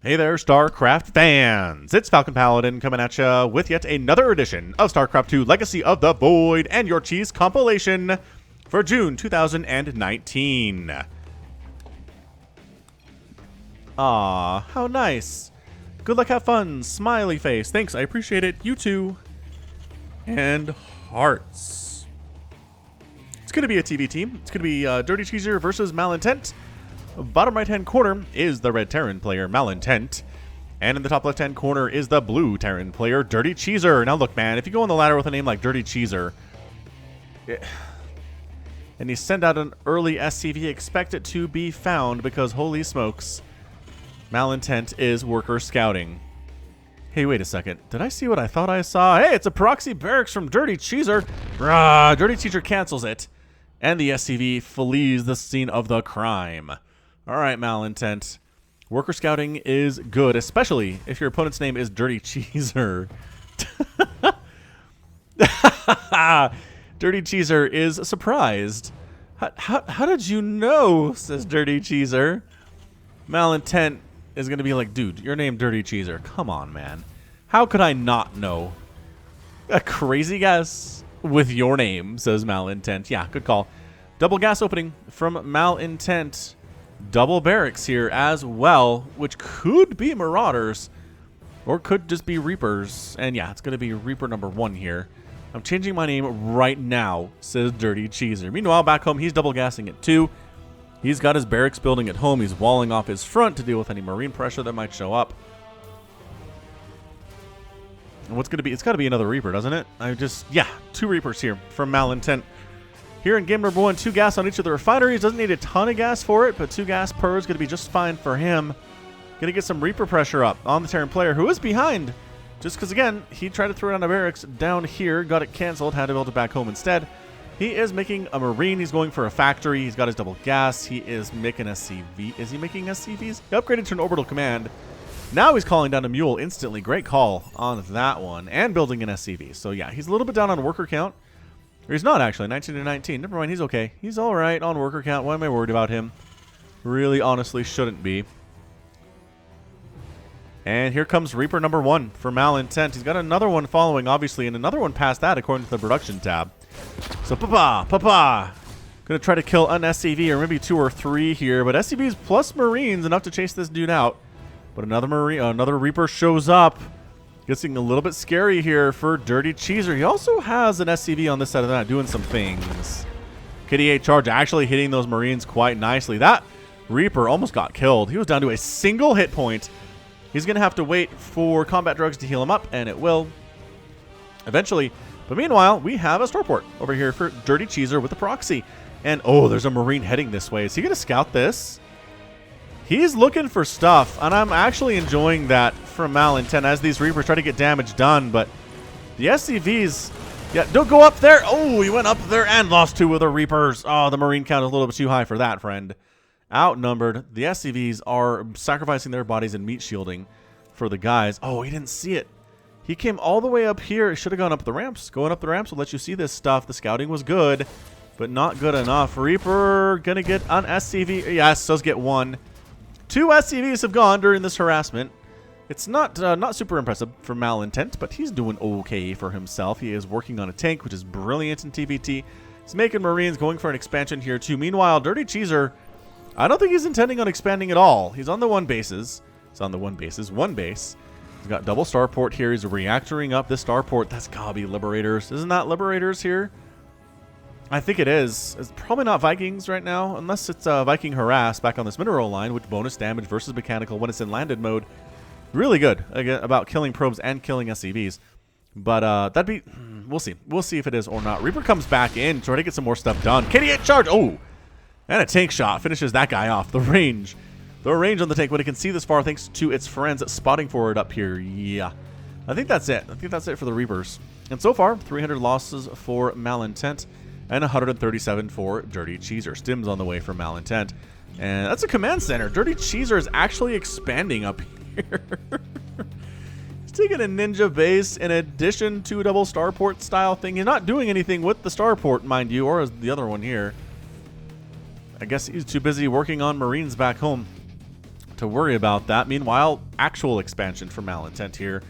Hey there, StarCraft fans! It's falconpaladin coming at ya with yet another edition of StarCraft 2 Legacy of the Void and your cheese compilation for June 2019. Aw, how nice. Good luck, have fun, smiley face. Thanks, I appreciate it. You too. And hearts. It's gonna be a TV team. It's gonna be Dirty Cheeser versus Malintent. Bottom right-hand corner is the red Terran player, Malintent. And in the top left-hand corner is the blue Terran player, Dirty Cheeser. Now look, man, if you go on the ladder with a name like Dirty Cheeser, and you send out an early SCV, expect it to be found, because holy smokes, Malintent is worker scouting. Hey, wait a second. Did I see what I thought I saw? Hey, it's a proxy barracks from Dirty Cheeser. Rah, Dirty Cheeser cancels it, and the SCV flees the scene of the crime. All right, Malintent. Worker scouting is good, especially if your opponent's name is Dirty Cheeser. Dirty Cheeser is surprised. How did you know, says Dirty Cheeser. Malintent is going to be like, dude, your name Dirty Cheeser. Come on, man. How could I not know? A crazy guess with your name, says Malintent. Yeah, good call. Double gas opening from Malintent. Double barracks here as well, which could be Marauders or could just be Reapers. And yeah, it's going to be Reaper number 1 here. I'm changing my name right now, says Dirty Cheeser. Meanwhile, back home, he's double gassing it too. He's got his barracks building at home. He's walling off his front to deal with any marine pressure that might show up. And what's going to be? It's got to be another Reaper, doesn't it? Yeah, 2 Reapers here from Malintent. Here in game number 1, 2 gas on each of the refineries. Doesn't need a ton of gas for it, but 2 gas per is going to be just fine for him. Going to get some Reaper pressure up on the Terran player, who is behind. Just because, again, he tried to throw down a barracks down here, got it canceled, had to build it back home instead. He is making a Marine. He's going for a factory. He's got his double gas. He is making a CV. Is he making SCVs? He upgraded to an orbital command. Now he's calling down a mule instantly. Great call on that one. And building an SCV. So, yeah, he's a little bit down on worker count. Or he's not, actually. 19 to 19. Never mind. He's okay. He's all right on worker count. Why am I worried about him? Really, honestly, shouldn't be. And here comes Reaper number 1 for Malintent. He's got another one following, obviously, and another one past that, according to the production tab. So, Papa. Gonna try to kill an SCV, or maybe 2 or 3 here. But SCVs plus Marines, enough to chase this dude out. But another Reaper shows up. Getting a little bit scary here for Dirty Cheeser. He also has an SCV on this side of that, doing some things. KD8 charge actually hitting those Marines quite nicely. That Reaper almost got killed. He was down to a single hit point. He's going to have to wait for combat drugs to heal him up, and it will eventually. But meanwhile, we have a starport over here for Dirty Cheeser with the Proxy. And, oh, there's a Marine heading this way. Is he going to scout this? He's looking for stuff, and I'm actually enjoying that from Malintent as these Reapers try to get damage done, but the SCVs, yeah, don't go up there. Oh, he went up there and lost 2 of the Reapers. Oh, the Marine count is a little bit too high for that, friend. Outnumbered. The SCVs are sacrificing their bodies and meat shielding for the guys. Oh, he didn't see it. He came all the way up here. He should have gone up the ramps. Going up the ramps will let you see this stuff. The scouting was good, but not good enough. Reaper gonna get an SCV. Yes, does get 1. 2 SCVs have gone during this harassment. It's not super impressive for Malintent, but he's doing okay for himself. He is working on a tank, which is brilliant in TVT. He's making Marines, going for an expansion here too. Meanwhile, Dirty Cheeser, I don't think he's intending on expanding at all. He's on the 1 bases. He's on the 1 bases. 1 base. He's got double starport here. He's reactoring up this starport. That's gotta be Liberators. Isn't that Liberators here? I think it is. It's probably not Vikings right now, unless it's Viking Harass back on this mineral line, which bonus damage versus mechanical when it's in landed mode. Really good about killing probes and killing SCVs. But that'd be... We'll see. We'll see if it is or not. Reaper comes back in, trying to get some more stuff done. KD8 charge! Oh! And a tank shot finishes that guy off. The range on the tank, when it can see this far thanks to its friends spotting forward up here. Yeah. I think that's it. I think that's it for the Reapers. And so far, 300 losses for Malintent. And 137 for Dirty Cheeser. Stims on the way for Malintent. And that's a command center. Dirty Cheeser is actually expanding up here. He's taking a ninja base in addition to a double starport style thing. He's not doing anything with the starport, mind you, or the other one here. I guess he's too busy working on Marines back home to worry about that. Meanwhile, actual expansion for Malintent here.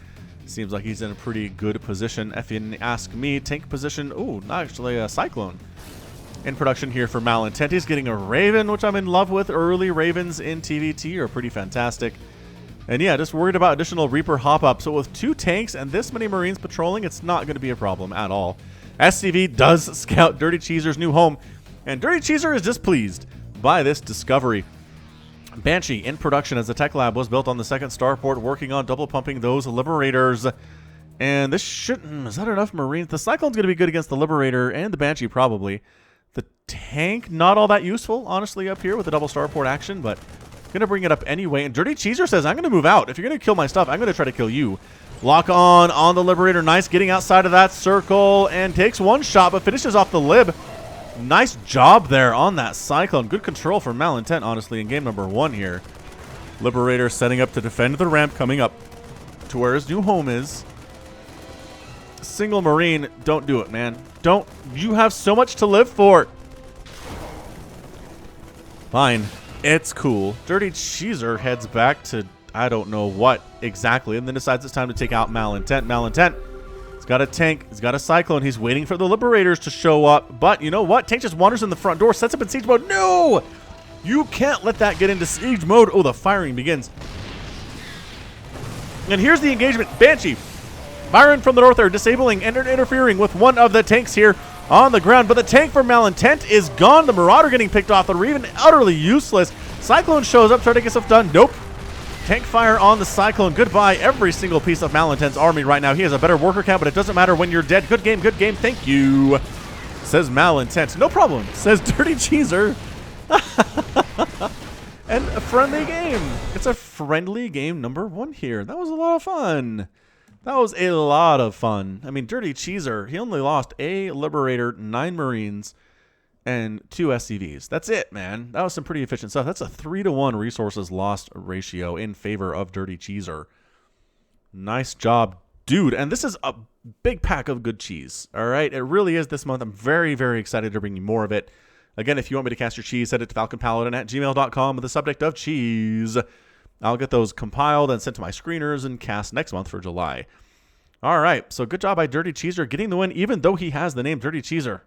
Seems like he's in a pretty good position. If you ask me, tank position. Ooh, not actually a Cyclone in production here for Malintent. He's getting a Raven, which I'm in love with. Early Ravens in TVT are pretty fantastic. And yeah, just worried about additional Reaper hop-up. So with 2 tanks and this many Marines patrolling, it's not going to be a problem at all. SCV does scout Dirty Cheeser's new home, and Dirty Cheeser is displeased by this discovery. Banshee in production as the tech lab was built on the second starport, working on double pumping those Liberators. And this shouldn't... Is that enough Marines? The Cyclone's going to be good against the Liberator and the Banshee probably. The tank, not all that useful, honestly, up here with the double starport action, but going to bring it up anyway. And Dirty Cheeser says, I'm going to move out. If you're going to kill my stuff, I'm going to try to kill you. Lock on the Liberator. Nice getting outside of that circle and takes 1 shot, but finishes off the Lib. Nice job there on that Cyclone. Good control for Malintent, honestly, in game number 1 here. Liberator setting up to defend the ramp, coming up to where his new home is. Single Marine, don't do it, man. Don't. You have so much to live for. Fine. It's cool. Dirty Cheeser heads back to I don't know what exactly, and then decides it's time to take out Malintent. Malintent, he's got a tank, he's got a Cyclone, he's waiting for the Liberators to show up, but you know what? Tank just wanders in the front door, sets up in siege mode. No! You can't let that get into siege mode. Oh, the firing begins. And here's the engagement. Banshee, Byron from the north are disabling and interfering with one of the tanks here on the ground, but the tank for Malintent is gone. The Marauder getting picked off. The Raven utterly useless. Cyclone shows up, trying to get stuff done. Nope. Tank fire on the Cyclone. Goodbye every single piece of Malintent's army right now. He has a better worker count, but it doesn't matter when you're dead. Good game, thank you, says Malintent. No problem, says Dirty Cheeser. And a friendly game. It's a friendly game number 1 here. That was a lot of fun. That was a lot of fun. I mean, Dirty Cheeser, he only lost a Liberator, 9 Marines, and 2 SCVs. That's it, man. That was some pretty efficient stuff. That's a 3-to-1 resources lost ratio in favor of Dirty Cheeser. Nice job, dude. And this is a big pack of good cheese, all right? It really is this month. I'm very, very excited to bring you more of it. Again, if you want me to cast your cheese, send it to falconpaladin@gmail.com with the subject of cheese. I'll get those compiled and sent to my screeners and cast next month for July. All right, so good job by Dirty Cheeser getting the win, even though he has the name Dirty Cheeser.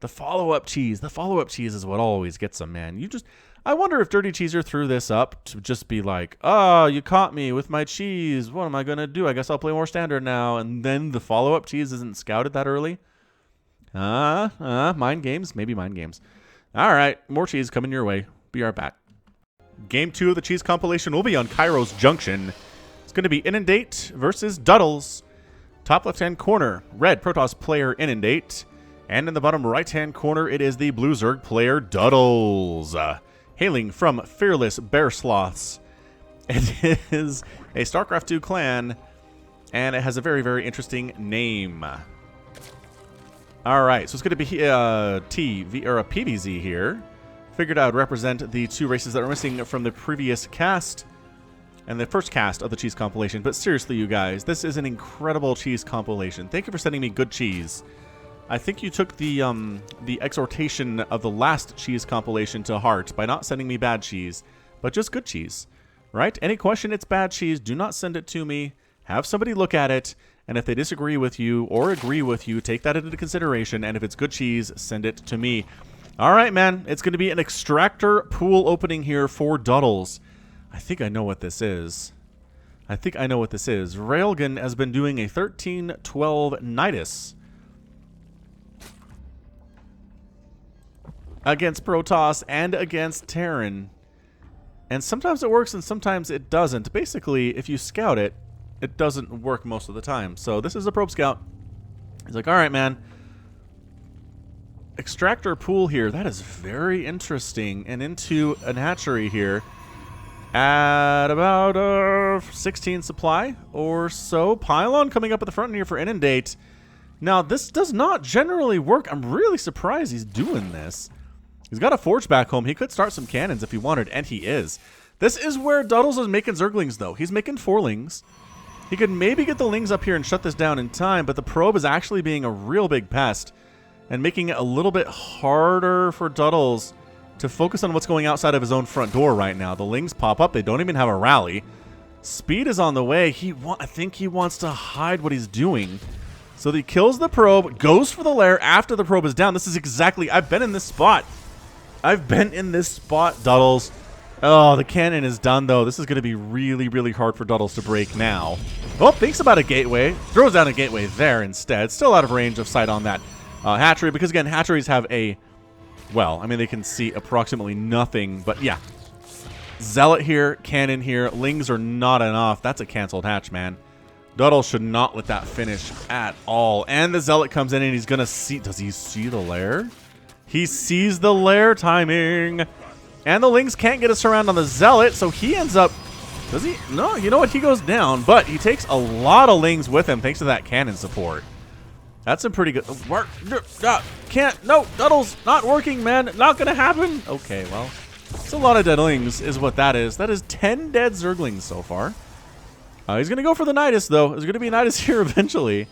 The follow-up cheese is what always gets him, man. I wonder if Dirty Cheeser threw this up to just be like, oh, you caught me with my cheese. What am I going to do? I guess I'll play more standard now. And then the follow-up cheese isn't scouted that early. Mind games? Maybe mind games. All right, more cheese coming your way. Be right back. Game 2 of the cheese compilation will be on Kairos Junction. It's going to be Inundate versus Duddles. Top left-hand corner, red Protoss player Inundate. And in the bottom right-hand corner, it is the blue Zerg player Duddles. Hailing from Fearless Bear Sloths. It is a StarCraft 2 clan, and it has a very, very interesting name. All right, so it's going to be a PVZ here. Figured I would represent the 2 races that are missing from the previous cast and the first cast of the cheese compilation. But seriously, you guys, this is an incredible cheese compilation. Thank you for sending me good cheese. I think you took the exhortation of the last cheese compilation to heart by not sending me bad cheese, but just good cheese, right? Any question it's bad cheese, do not send it to me. Have somebody look at it, and if they disagree with you or agree with you, take that into consideration, and if it's good cheese, send it to me. All right, man, it's going to be an extractor pool opening here for Duddles. I think I know what this is. Railgun has been doing a 13-12 Nidus against Protoss and against Terran. And sometimes it works and sometimes it doesn't. Basically, if you scout it, it doesn't work most of the time. So this is a probe scout. He's like, all right, man. Extractor pool here. That is very interesting. And into an hatchery here at about 16 supply or so. Pylon coming up at the front here for Inundate. Now, this does not generally work. I'm really surprised he's doing this. He's got a forge back home. He could start some cannons if he wanted, and he is. This is where Duddles is making Zerglings, though. He's making 4 Lings. He could maybe get the Lings up here and shut this down in time, but the probe is actually being a real big pest and making it a little bit harder for Duddles to focus on what's going outside of his own front door right now. The Lings pop up. They don't even have a rally. Speed is on the way. I think he wants to hide what he's doing. So he kills the probe, goes for the lair after the probe is down. This is exactly... I've been in this spot. Duddles. Oh, the cannon is done, though. This is going to be really, really hard for Duddles to break now. Oh, thinks about a gateway. Throws down a gateway there instead. Still out of range of sight on that hatchery. Because, again, hatcheries have a... Well, I mean, they can see approximately nothing. But, yeah. Zealot here, cannon here. Lings are not enough. That's a canceled hatch, man. Duddle should not let that finish at all. And the Zealot comes in and he's going to see... Does he see the lair? He sees the lair timing. And the Lings can't get a surround on the Zealot, so he ends up... Does he? No, you know what? He goes down, but he takes a lot of Lings with him thanks to that cannon support. That's a pretty good... Can't... No, Duddle's not working, man. Not going to happen. Okay, well... It's a lot of dead Lings is what that is. That is 10 dead Zerglings so far. He's going to go for the Nidus, though. There's going to be a Nidus here eventually.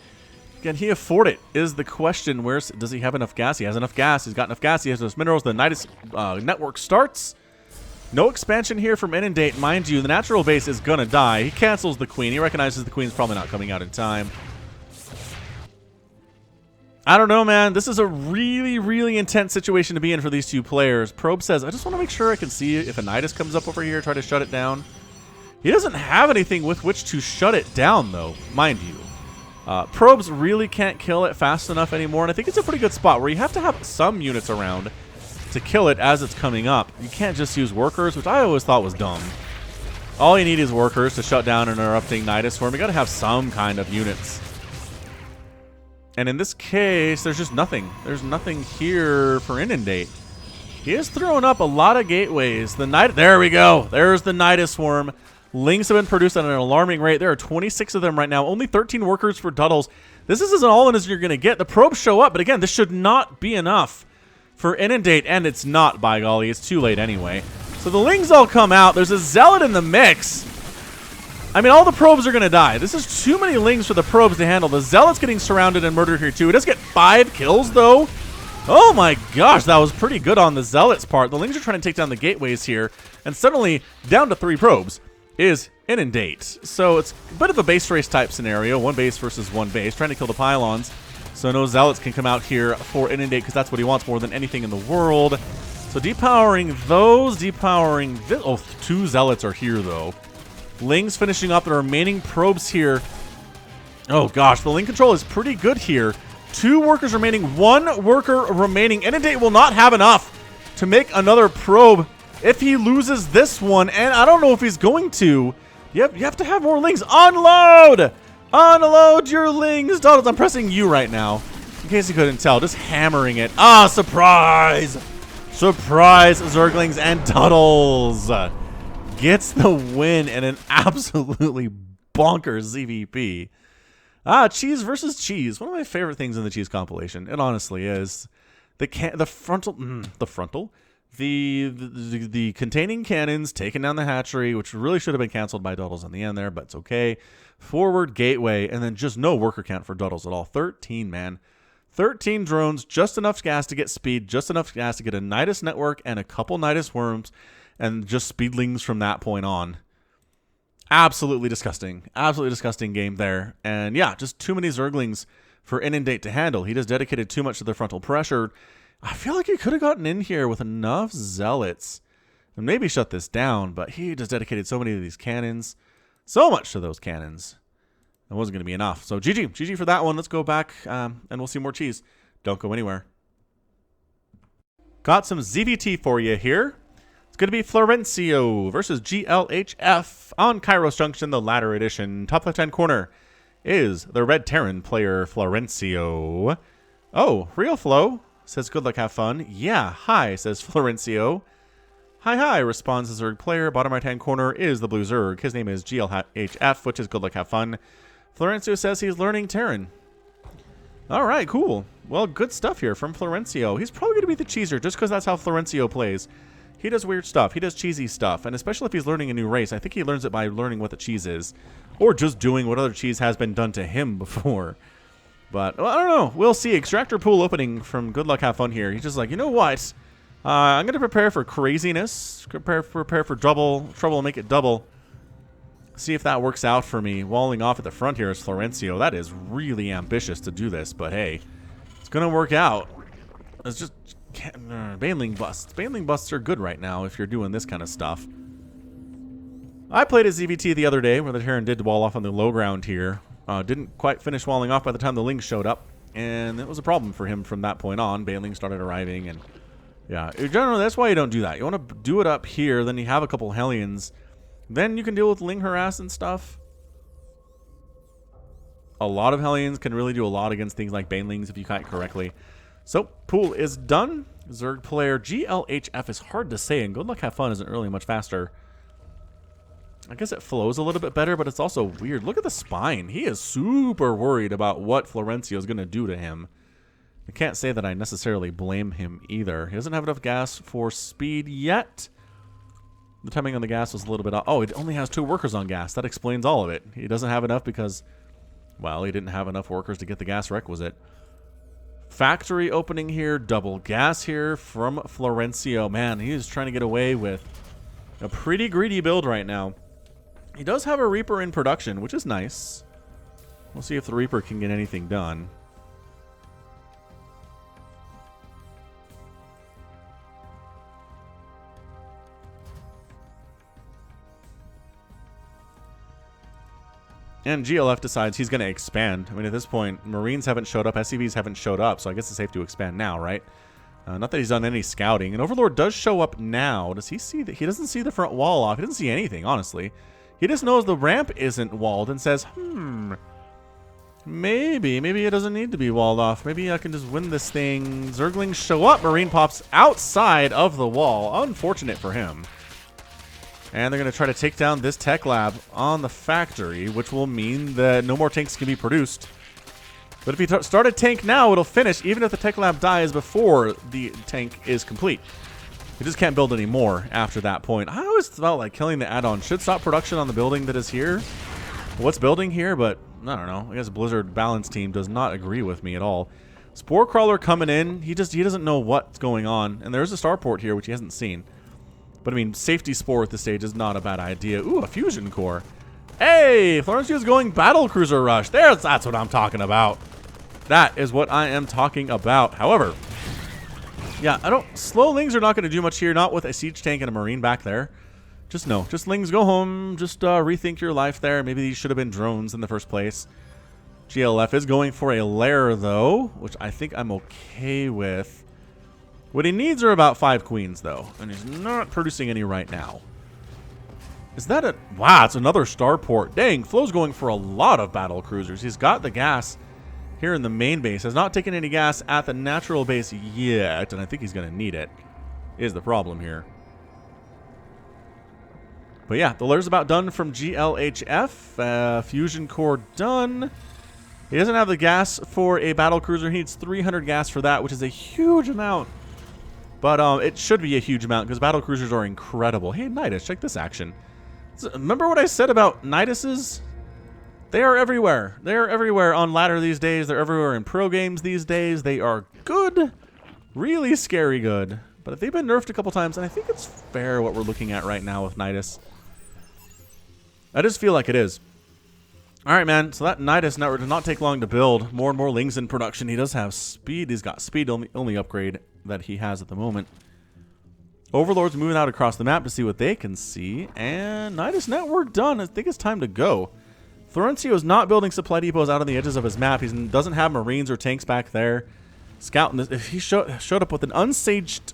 Can he afford it is the question. Does he have enough gas? He has enough gas. He's got enough gas. He has those minerals. The Nidus network starts. No expansion here from Inundate. Mind you, the natural base is going to die. He cancels the Queen. He recognizes the Queen's probably not coming out in time. I don't know, man. This is a really, really intense situation to be in for these two players. Probe says, I just want to make sure I can see if a Nidus comes up over here, try to shut it down. He doesn't have anything with which to shut it down, though, mind you. Probes really can't kill it fast enough anymore, and I think it's a pretty good spot where you have to have some units around to kill it as it's coming up. You can't just use workers, which I always thought was dumb. All you need is workers to shut down an erupting Nidus swarm. You got to have some kind of units. And in this case, there's just nothing. There's nothing here for Inundate. He is throwing up a lot of gateways. There we go. There's the Nidus swarm. Lings have been produced at an alarming rate. There are 26 of them right now. Only 13 workers for Duddles. This is as all in as you're going to get. The probes show up, but again, this should not be enough for Inundate, and it's not, by golly. It's too late anyway. So the Lings all come out. There's a Zealot in the mix. I mean, all the probes are going to die. This is too many Lings for the probes to handle. The Zealot's getting surrounded and murdered here, too. It does get 5 kills, though. Oh, my gosh. That was pretty good on the Zealot's part. The Lings are trying to take down the gateways here. And suddenly, down to 3 probes is Inundate. So it's a bit of a base race type scenario. 1 base versus 1 base. Trying to kill the pylons. So no Zealots can come out here for Inundate because that's what he wants more than anything in the world. So depowering those. Depowering this. Oh, 2 Zealots are here, though. Lings finishing up the remaining probes here. Oh gosh, the Ling control is pretty good here. 2 workers remaining, 1 worker remaining. Inundate will not have enough to make another probe if he loses this one, and I don't know if he's going to. You have to have more Lings. Unload! Unload your Lings! Duddles, I'm pressing you right now. In case you couldn't tell, just hammering it. Ah, surprise! Surprise, Zerglings and Duddles! Gets the win and an absolutely bonkers ZVP. Cheese versus cheese. One of my favorite things in the cheese compilation. It honestly is. The containing cannons taking down the hatchery, which really should have been canceled by Duddles in the end there, but it's okay. Forward gateway, and then just no worker count for Duddles at all. 13, man. 13 drones, just enough gas to get speed, just enough gas to get a Nidus network and a couple Nidus worms. And just speedlings from that point on. Absolutely disgusting. Absolutely disgusting game there. And yeah, just too many Zerglings for Inundate to handle. He just dedicated too much to the frontal pressure. I feel like he could have gotten in here with enough Zealots and maybe shut this down, but he just dedicated so many of these cannons. So much to those cannons. It wasn't going to be enough. So GG. GG for that one. Let's go back and we'll see more cheese. Don't go anywhere. Got some ZVT for you here. It's going to be Florencio versus GLHF on Kairos Junction, the ladder edition. Top left-hand corner is the red Terran player, Florencio. Oh, real Flo says good luck, have fun. Yeah, hi, says Florencio. Hi, responds the Zerg player. Bottom right-hand corner is the blue Zerg. His name is GLHF, which is good luck, have fun. Florencio says he's learning Terran. All right, cool. Well, good stuff here from Florencio. He's probably going to be the cheeser just because that's how Florencio plays. He does weird stuff. He does cheesy stuff. And especially if he's learning a new race, I think he learns it by learning what the cheese is. Or just doing what other cheese has been done to him before. But, well, I don't know. We'll see. Extractor pool opening from Good Luck Have Fun here. He's just like, you know what? I'm going to prepare for craziness. Prepare for trouble, make it double. See if that works out for me. Walling off at the front here is Florencio. That is really ambitious to do this, but hey, it's going to work out. It's just Baneling busts. Baneling busts are good right now if you're doing this kind of stuff. I played a ZVT the other day where the Terran did wall off on the low ground here. Didn't quite finish walling off by the time the Lings showed up, and it was a problem for him from that point on. Baneling started arriving, and yeah, generally that's why you don't do that. You want to do it up here, then you have a couple Hellions. Then you can deal with Ling harass and stuff. A lot of Hellions can really do a lot against things like Banelings if you kite correctly. So, pool is done. Zerg player GLHF is hard to say, and Good Luck Have Fun isn't really much faster. I guess it flows a little bit better, but it's also weird. Look at the spine. He is super worried about what Florencio is going to do to him. I can't say that I necessarily blame him either. He doesn't have enough gas for speed yet. The timing on the gas was a little bit off. Oh, it only has 2 workers on gas. That explains all of it. He doesn't have enough because, well, he didn't have enough workers to get the gas requisite. Factory opening here. Double gas here from Florencio. Man, he is trying to get away with a pretty greedy build right now. He does have a Reaper in production, which is nice. We'll see if the Reaper can get anything done. And GLF decides he's going to expand. I mean, at this point, Marines haven't showed up, SCVs haven't showed up, so I guess it's safe to expand now, right? Not that he's done any scouting. And Overlord does show up now. Does he see that? He doesn't see the front wall off. He doesn't see anything, honestly. He just knows the ramp isn't walled and says, maybe it doesn't need to be walled off. Maybe I can just win this thing. Zerglings show up. Marine pops outside of the wall. Unfortunate for him. And they're going to try to take down this tech lab on the factory, which will mean that no more tanks can be produced. But if you start a tank now, it'll finish, even if the tech lab dies before the tank is complete. You just can't build any more after that point. I always felt like killing the add-on should stop production on the building that is here. What's building here? But I don't know. I guess Blizzard balance team does not agree with me at all. Spore Crawler coming in. He doesn't know what's going on. And there's a starport here, which he hasn't seen. But I mean, safety spore at this stage is not a bad idea. Ooh, a fusion core. Hey, Florencio's going battle cruiser rush. That's what I'm talking about. That is what I am talking about. However, yeah, slow Lings are not going to do much here. Not with a siege tank and a Marine back there. Just Lings, go home. Just rethink your life there. Maybe these should have been drones in the first place. GLF is going for a lair though, which I think I'm okay with. What he needs are about 5 queens, though, and he's not producing any right now. Is that a... Wow, it's another starport. Dang, Flo's going for a lot of battle cruisers. He's got the gas here in the main base. Has not taken any gas at the natural base yet, and I think he's going to need it, is the problem here. But yeah, the lair's about done from GLHF. Fusion core done. He doesn't have the gas for a battle cruiser. He needs 300 gas for that, which is a huge amount. But it should be a huge amount because battle cruisers are incredible. Hey, Nidus, check this action. Remember what I said about Niduses? They are everywhere. They are everywhere on ladder these days. They're everywhere in pro games these days. They are good. Really scary good. But if they've been nerfed a couple times, and I think it's fair what we're looking at right now with Nidus. I just feel like it is. All right, man. So that Nidus network does not take long to build. More and more Lings in production. He does have speed. He's got speed, only upgrade that he has at the moment. Overlord's moving out across the map to see what they can see. And Nidus network done. I think it's time to go. Florencio is not building supply depots out on the edges of his map. He doesn't have Marines or tanks back there. Scouting this. If he showed up with an unsieged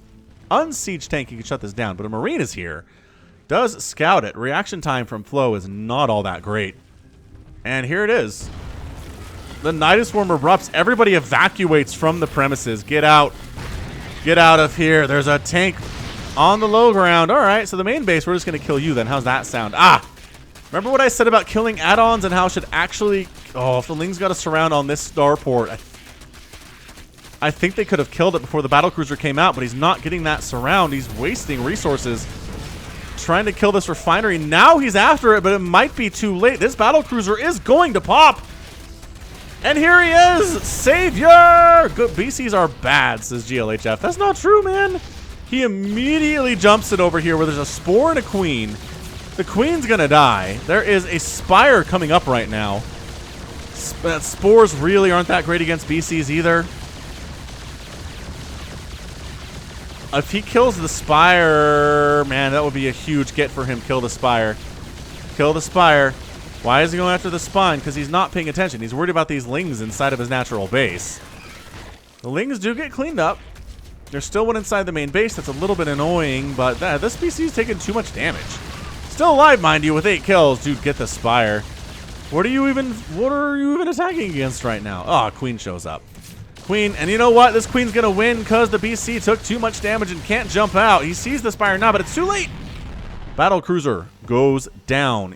tank, he could shut this down. But a Marine is here. Does scout it. Reaction time from Flo is not all that great. And here it is. The Nidus Swarm erupts. Everybody evacuates from the premises. Get out. Get out of here. There's a tank on the low ground. All right, so the main base, we're just going to kill you then. How's that sound? Ah! Remember what I said about killing add-ons and how it should actually... Oh, if the Ling's got a surround on this starport, I think they could have killed it before the battlecruiser came out, but he's not getting that surround. He's wasting resources trying to kill this refinery. Now he's after it, but it might be too late. This battlecruiser is going to pop. And here he is, Savior! Good, BCs are bad, says GLHF. That's not true, man. He immediately jumps it over here where there's a Spore and a Queen. The Queen's going to die. There is a Spire coming up right now. Spores really aren't that great against BCs either. If he kills the Spire, man, that would be a huge get for him. Kill the Spire. Kill the Spire. Why is he going after the Spine? Because he's not paying attention. He's worried about these Lings inside of his natural base. The Lings do get cleaned up. There's still one inside the main base that's a little bit annoying, but this PC is taking too much damage. Still alive, mind you, with 8 kills. Dude, get the Spire. What are you even attacking against right now? Oh, Queen shows up. Queen, and you know what? This Queen's gonna win because the BC took too much damage and can't jump out. He sees the Spire now, but it's too late. Battle Cruiser goes down.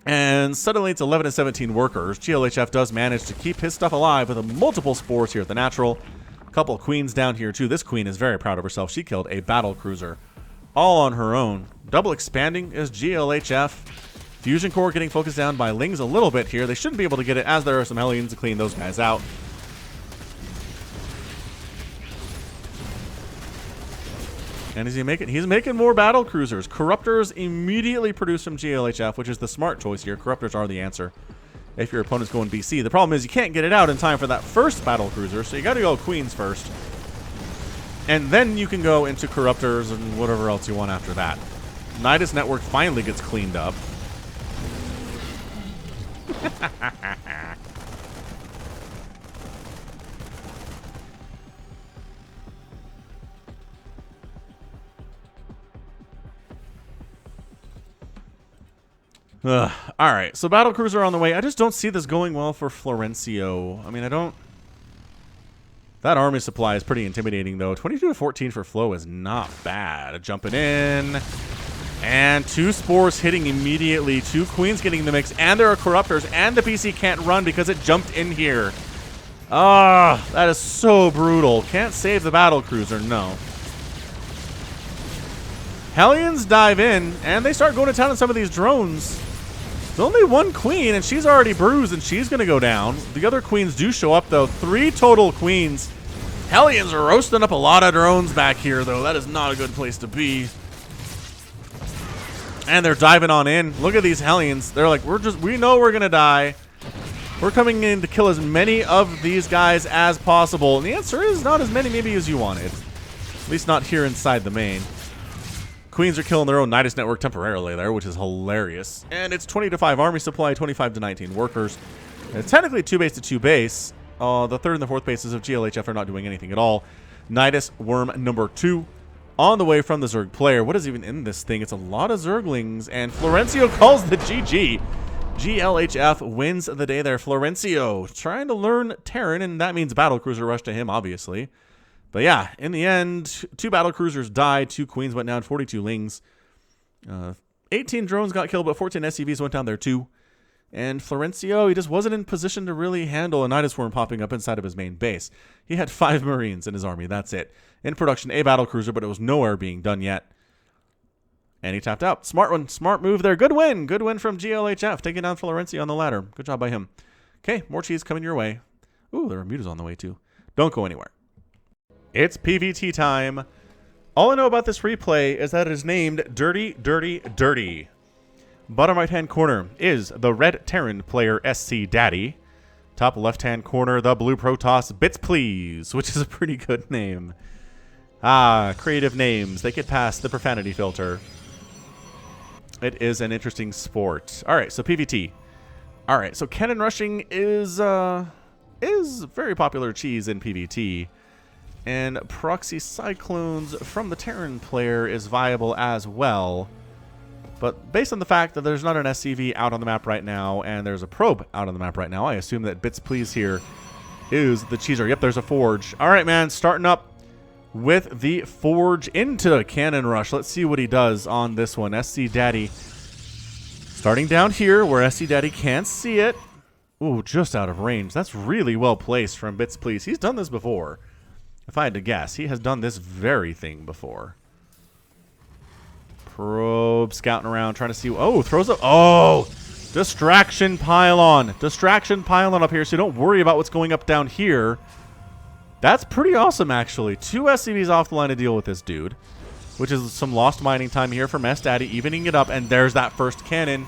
And suddenly it's 11 and 17 workers. GLHF does manage to keep his stuff alive with multiple Spores here at the natural. A couple Queens down here too. This Queen is very proud of herself. She killed a Battle Cruiser all on her own. Double expanding is GLHF. Fusion Core getting focused down by Lings a little bit here. They shouldn't be able to get it as there are some Hellions to clean those guys out. And he's making more Battle Cruisers. Corruptors immediately produce from GLHF, which is the smart choice here. Corruptors are the answer if your opponent's going BC. The problem is you can't get it out in time for that first Battle Cruiser, so you got to go Queens first. And then you can go into Corruptors and whatever else you want after that. Nidus Network finally gets cleaned up. Alright, so Battle Cruiser on the way. I just don't see this going well for Florencio. I mean, I don't... That army supply is pretty intimidating, though. 22 to 14 for Flo is not bad. Jumping in. And 2 Spores hitting immediately. 2 Queens getting the mix. And there are Corruptors. And the PC can't run because it jumped in here. Ah, that is so brutal. Can't save the Battle Cruiser, no. Hellions dive in, and they start going to town on some of these drones. There's only 1 Queen, and she's already bruised, and she's going to go down. The other Queens do show up, though. 3 total Queens. Hellions are roasting up a lot of drones back here, though. That is not a good place to be. And they're diving on in. Look at these Hellions. They're like, we know we're going to die. We're coming in to kill as many of these guys as possible. And the answer is not as many maybe as you wanted. At least not here inside the main. Queens are killing their own Nidus Network temporarily there, which is hilarious. And it's 20 to 5 army supply, 25 to 19 workers. And it's technically 2 base to 2 base. The 3rd and the 4th bases of GLHF are not doing anything at all. Nidus Worm number 2 on the way from the Zerg player. What is even in this thing? It's a lot of Zerglings. And Florencio calls the GG. GLHF wins the day there. Florencio trying to learn Terran, and that means Battle Cruiser rush to him, obviously. But yeah, in the end, 2 Battle Cruisers died, 2 Queens went down, 42 Lings. 18 drones got killed, but 14 SCVs went down there too. And Florencio, he just wasn't in position to really handle a Nidus Worm popping up inside of his main base. He had 5 Marines in his army, that's it. In production, a Battle Cruiser, but it was nowhere being done yet. And he tapped out. Smart one, smart move there. Good win from GLHF, taking down Florencio on the ladder. Good job by him. Okay, more cheese coming your way. Ooh, there are mutas on the way too. Don't go anywhere. It's PvT time. All I know about this replay is that it is named Dirty, Dirty, Dirty. Bottom right-hand corner is the red Terran player SC Daddy. Top left-hand corner, the blue Protoss Bits Please, which is a pretty good name. Ah, creative names. They get past the profanity filter. It is an interesting sport. All right, so PvT. All right, so cannon rushing is very popular cheese in PvT. And Proxy Cyclones from the Terran player is viable as well. But based on the fact that there's not an SCV out on the map right now, and there's a probe out on the map right now, I assume that Bits Please here is the cheeser. Yep, there's a Forge. All right, man, starting up with the Forge into Cannon Rush. Let's see what he does on this one. SC Daddy starting down here where SC Daddy can't see it. Ooh, just out of range. That's really well placed from Bits Please. He's done this before. If I had to guess, he has done this very thing before. Probe scouting around, trying to see. Oh, throws up. Oh, distraction pylon. Distraction pylon up here, so don't worry about what's going up down here. That's pretty awesome, actually. 2 SCVs off the line to deal with this dude, which is some lost mining time here for Mess Daddy, evening it up, and there's that first cannon.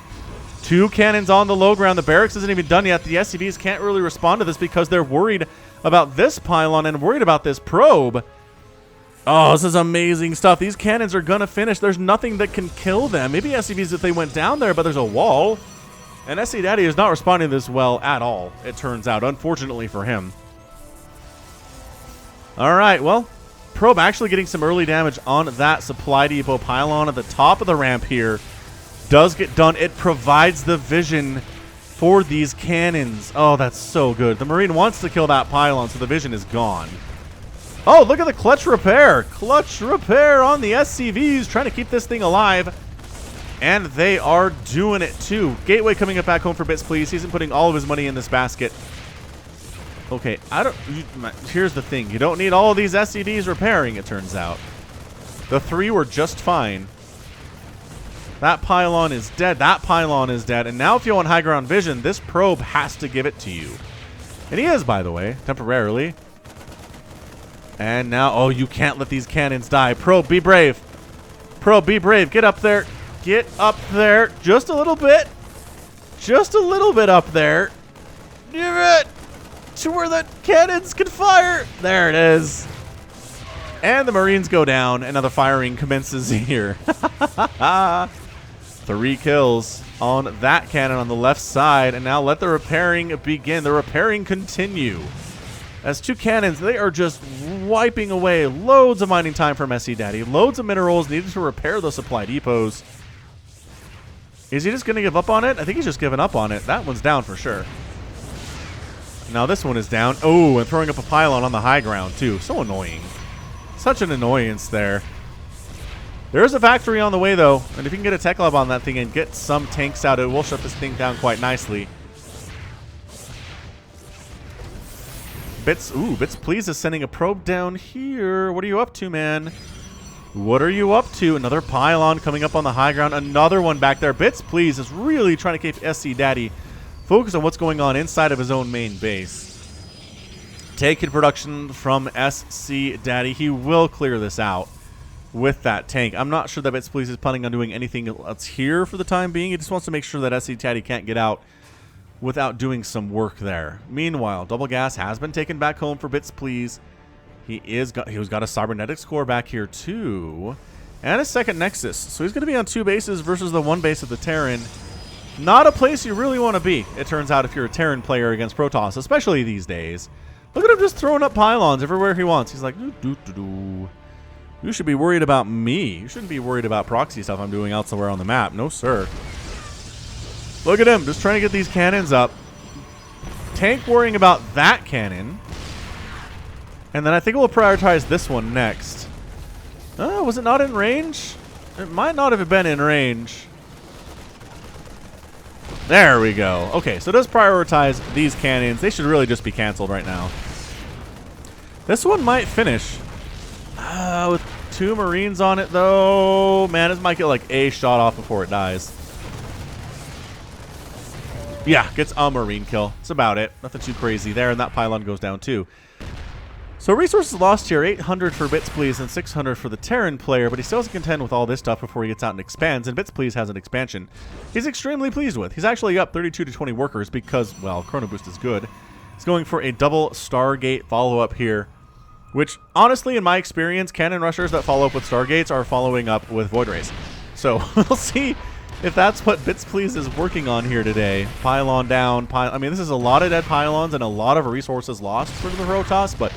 2 cannons on the low ground. The barracks isn't even done yet. The SCVs can't really respond to this because they're worried about this pylon and worried about this probe. Oh, this is amazing stuff. These cannons are going to finish. There's nothing that can kill them. Maybe SCVs if they went down there, but there's a wall. And SC Daddy is not responding to this well at all, it turns out, unfortunately for him. All right, well, probe actually getting some early damage on that supply depot pylon at the top of the ramp here. Does get done. It provides the vision for these cannons. Oh, that's so good. The Marine wants to kill that pylon, so the vision is gone. Oh, look at the clutch repair. Clutch repair on the SCVs, trying to keep this thing alive. And they are doing it too. Gateway coming up back home for bits, please. He's putting all of his money in this basket. Okay, here's the thing. You don't need all of these SCVs repairing, it turns out. The 3 were just fine. That pylon is dead. That pylon is dead. And now if you want high ground vision, this probe has to give it to you. And he is, by the way, temporarily. And now, oh, you can't let these cannons die. Probe, be brave. Probe, be brave. Get up there. Get up there. Just a little bit. Just a little bit up there. Give it to where the cannons can fire. There it is. And the Marines go down. And now the firing commences here. 3 kills on that cannon on the left side. And now let the repairing begin. The repairing continue. As 2 cannons, they are just wiping away loads of mining time for Messy Daddy. Loads of minerals needed to repair those supply depots. Is he just going to give up on it? I think he's just giving up on it. That one's down for sure. Now this one is down. Oh, and throwing up a pylon on the high ground too. So annoying. Such an annoyance there. There is a factory on the way though. And if you can get a tech lab on that thing and get some tanks out, it will shut this thing down quite nicely. Bits Please is sending a probe down here. What are you up to, man? What are you up to? Another pylon coming up on the high ground. Another one back there. Bits Please is really trying to keep SC Daddy focused on what's going on inside of his own main base. Taking production from SC Daddy. He will clear this out with that tank. I'm not sure that Bits Please is planning on doing anything else here for the time being. He just wants to make sure that SC Daddy can't get out without doing some work there. Meanwhile, Double Gas has been taken back home for Bits Please. He's got a cybernetics core back here too, and a second Nexus. So he's going to be on 2 bases versus the 1 base of the Terran. Not a place you really want to be, it turns out, if you're a Terran player against Protoss, especially these days. Look at him just throwing up pylons everywhere he wants. He's like, doo-doo-doo-doo. You should be worried about me. You shouldn't be worried about proxy stuff I'm doing elsewhere on the map. No, sir. Look at him, just trying to get these cannons up. Tank worrying about that cannon. And then I think we'll prioritize this one next. Was it not in range? It might not have been in range. There we go. Okay, so it does prioritize these cannons. They should really just be canceled right now. This one might finish. With 2 Marines on it, though. Man, this might get like a shot off before it dies. Yeah, gets a Marine kill. That's about it. Nothing too crazy there, and that pylon goes down too. So resources lost here, 800 for Bits Please and 600 for the Terran player, but he still has to contend with all this stuff before he gets out and expands, and Bits Please has an expansion he's extremely pleased with. He's actually up 32 to 20 workers because, well, Chrono Boost is good. He's going for a double Stargate follow-up here, which, honestly, in my experience, cannon rushers that follow up with Stargates are following up with Void Rays. So we'll see if that's what Bits Please is working on here today. Pylon down. I mean, this is a lot of dead pylons and a lot of resources lost for the Protoss, but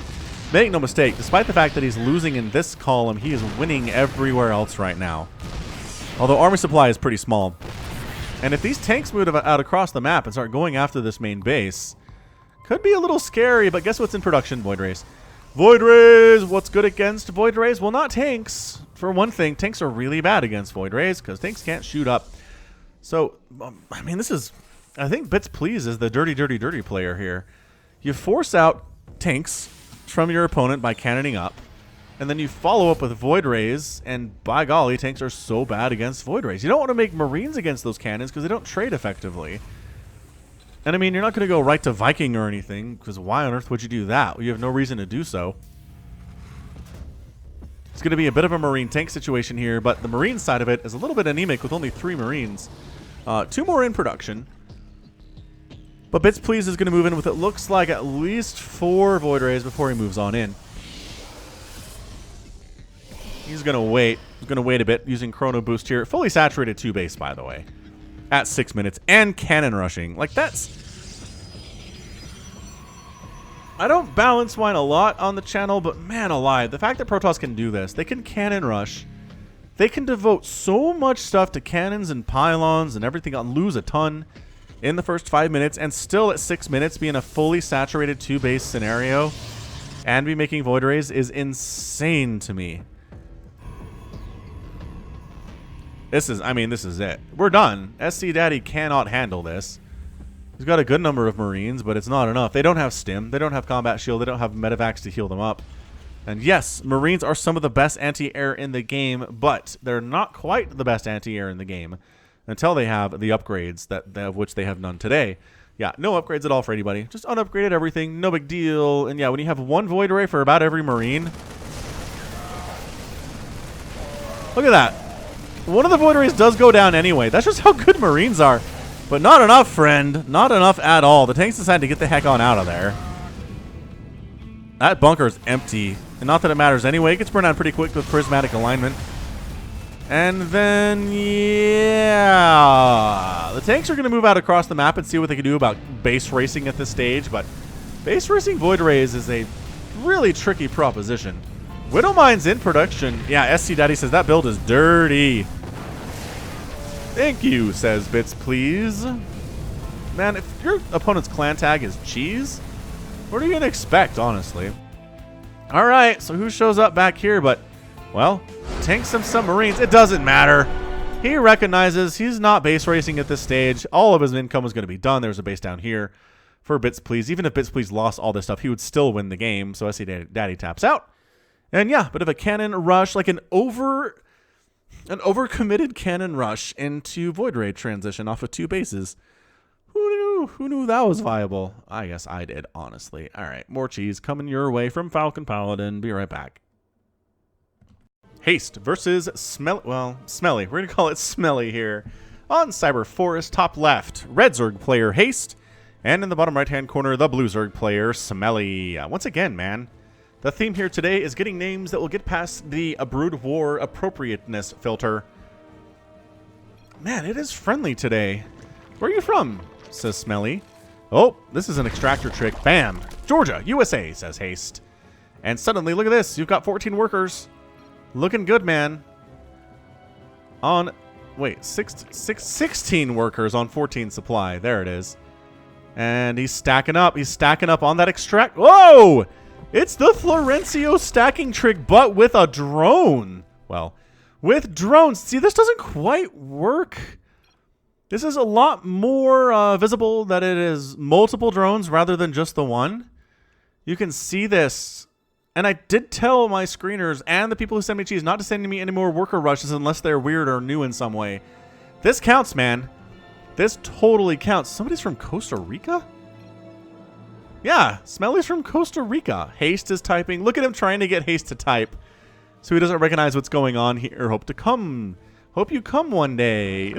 make no mistake, despite the fact that he's losing in this column, he is winning everywhere else right now. Although army supply is pretty small. And if these tanks move out across the map and start going after this main base, could be a little scary, but guess what's in production? Void Rays. Void Rays! What's good against Void Rays? Well, not tanks. For one thing, tanks are really bad against Void Rays because tanks can't shoot up. So, I mean, this is... I think Bits Please is the dirty, dirty, dirty player here. You force out tanks from your opponent by cannoning up, and then you follow up with Void Rays, and by golly, tanks are so bad against Void Rays. You don't want to make Marines against those cannons because they don't trade effectively. And I mean, you're not going to go right to Viking or anything, because why on earth would you do that? Well, you have no reason to do so. It's going to be a bit of a Marine tank situation here, but the Marine side of it is a little bit anemic with only 3 Marines. 2 more in production. But Bits Please is going to move in with it looks like at least 4 Void Rays before he moves on in. He's going to wait. He's going to wait a bit using Chrono Boost here. Fully saturated 2 base, by the way. At 6 minutes. And cannon rushing. Like, that's... I don't balance wine a lot on the channel, but man alive, the fact that Protoss can do this, they can cannon rush, they can devote so much stuff to cannons and pylons and everything, and lose a ton in the first 5 minutes, and still at 6 minutes be in a fully saturated 2 base scenario and be making Void Rays is insane to me. This is, I mean, this is it. We're done. SC Daddy cannot handle this. He's got a good number of Marines, but it's not enough. They don't have stim. They don't have combat shield. They don't have medevacs to heal them up. And yes, Marines are some of the best anti-air in the game, but they're not quite the best anti-air in the game until they have the upgrades of which they have none today. Yeah, no upgrades at all for anybody. Just unupgraded everything. No big deal. And yeah, when you have 1 Void Ray for about every Marine. Look at that. One of the Void Rays does go down anyway. That's just how good Marines are. But not enough, friend. Not enough at all. The tanks decide to get the heck on out of there. That bunker is empty. And not that it matters anyway. It gets burned out pretty quick with prismatic alignment. And then, yeah. The tanks are going to move out across the map and see what they can do about base racing at this stage. But base racing Void Rays is a really tricky proposition. Widowmine's in production. Yeah, SC Daddy says that build is dirty. Thank you, says Bits Please. Man, if your opponent's clan tag is cheese, what are you going to expect, honestly? Alright, so who shows up back here? But, well, tanks and some Marines. It doesn't matter. He recognizes he's not base racing at this stage. All of his income is going to be done. There's a base down here for Bits Please. Even if Bits Please lost all this stuff, he would still win the game. So SC Daddy taps out. And yeah, bit of a cannon rush, like an overcommitted cannon rush into Void Ray transition off of 2 bases. Who knew that was viable? I guess I did, honestly. All right, more cheese coming your way from falconpaladin. Be right back. Haste versus Smelly. Well, Smelly. We're going to call it Smelly here. On Cyber Forest, top left, Red Zerg player Haste. And in the bottom right-hand corner, the Blue Zerg player Smelly. Once again, man. The theme here today is getting names that will get past the Brood War appropriateness filter. Man, it is friendly today. Where are you from? Says Smelly. Oh, this is an extractor trick. Bam. Georgia, USA, says Haste. And suddenly, look at this. You've got 14 workers. Looking good, man. On, wait, 16 workers on 14 supply. There it is. And he's stacking up. He's stacking up on that extract. Whoa! It's the Florencio stacking trick, but with a drone. Well, with drones. See, this doesn't quite work. This is a lot more visible that it is multiple drones rather than just the one. You can see this. And I did tell my screeners and the people who send me cheese not to send me any more worker rushes unless they're weird or new in some way. This counts, man. This totally counts. Somebody's from Costa Rica? Yeah, Smelly's from Costa Rica. Haste is typing. Look at him trying to get Haste to type. So he doesn't recognize what's going on here. Hope to come. Hope you come one day.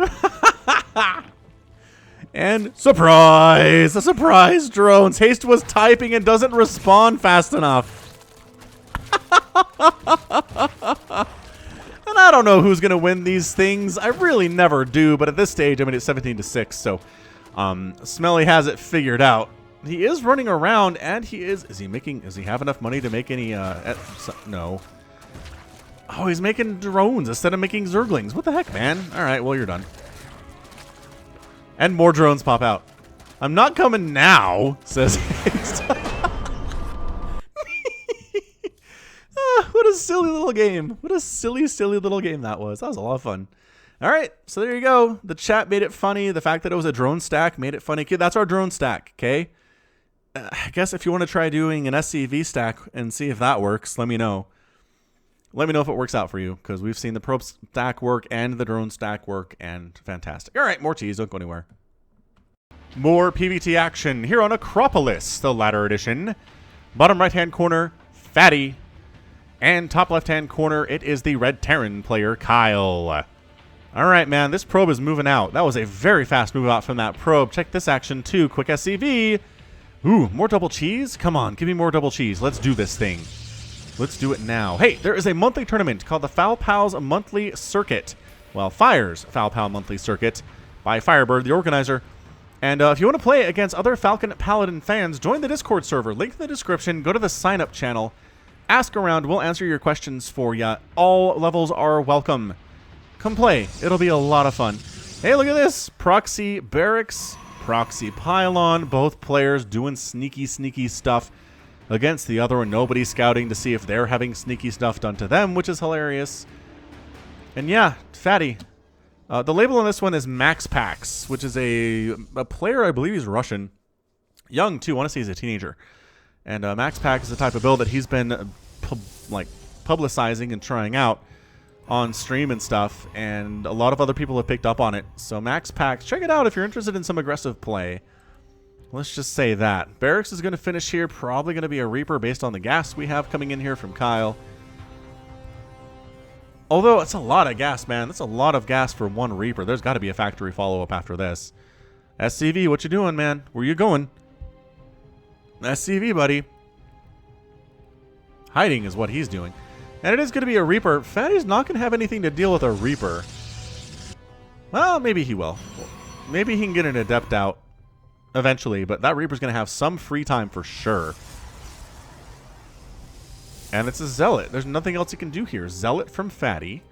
And surprise! The surprise drones. Haste was typing and doesn't respond fast enough. And I don't know who's going to win these things. I really never do. But at this stage, I mean, it's 17-6. So Smelly has it figured out. He is running around, and he is he have enough money to make any, no. Oh, he's making drones instead of making Zerglings. What the heck, man? All right, well, you're done. And more drones pop out. I'm not coming now, says Haste. What a silly little game. What a silly, silly little game that was. That was a lot of fun. All right, so there you go. The chat made it funny. The fact that it was a drone stack made it funny. That's our drone stack, okay? I guess if you want to try doing an SCV stack and see if that works, let me know. Let me know if it works out for you, because we've seen the probe stack work and the drone stack work, and fantastic. All right, more cheese. Don't go anywhere. More PvT action here on Acropolis, the latter edition. Bottom right-hand corner, Fatty. And top left-hand corner, it is the red Terran player, Kyle. All right, man, this probe is moving out. That was a very fast move out from that probe. Check this action, too. Quick SCV. Ooh, more double cheese? Come on, give me more double cheese. Let's do this thing. Let's do it now. Hey, there is a monthly tournament called the Foul Pals Monthly Circuit. Well, Fire's Foul Pal Monthly Circuit by Firebird, the organizer. And if you want to play against other Falcon Paladin fans, join the Discord server. Link in the description. Go to the sign-up channel. Ask around. We'll answer your questions for ya. All levels are welcome. Come play. It'll be a lot of fun. Hey, look at this. Proxy Barracks, Proxy Pylon. Both players doing sneaky, sneaky stuff against the other one. Nobody scouting to see if they're having sneaky stuff done to them, which is hilarious. And yeah, Fatty. The label on this one is MaxPacks, which is a player, I believe he's Russian. Young, too. I want to say he's a teenager. And MaxPack is the type of build that he's been publicizing and trying out on stream and stuff. And a lot of other people have picked up on it. So MaxPack, check it out if you're interested in some aggressive play. Let's just say that. Barracks is going to finish here. Probably going to be a Reaper based on the gas we have coming in here from Kyle. Although, it's a lot of gas, man. That's a lot of gas for one Reaper. There's got to be a factory follow-up after this. SCV, what you doing, man? Where you going? SCV, buddy. Hiding is what he's doing. And it is going to be a Reaper. Fatty's not going to have anything to deal with a Reaper. Well, maybe he will. Maybe he can get an Adept out eventually, but that Reaper's going to have some free time for sure. And it's a Zealot. There's nothing else he can do here. Zealot from Fatty.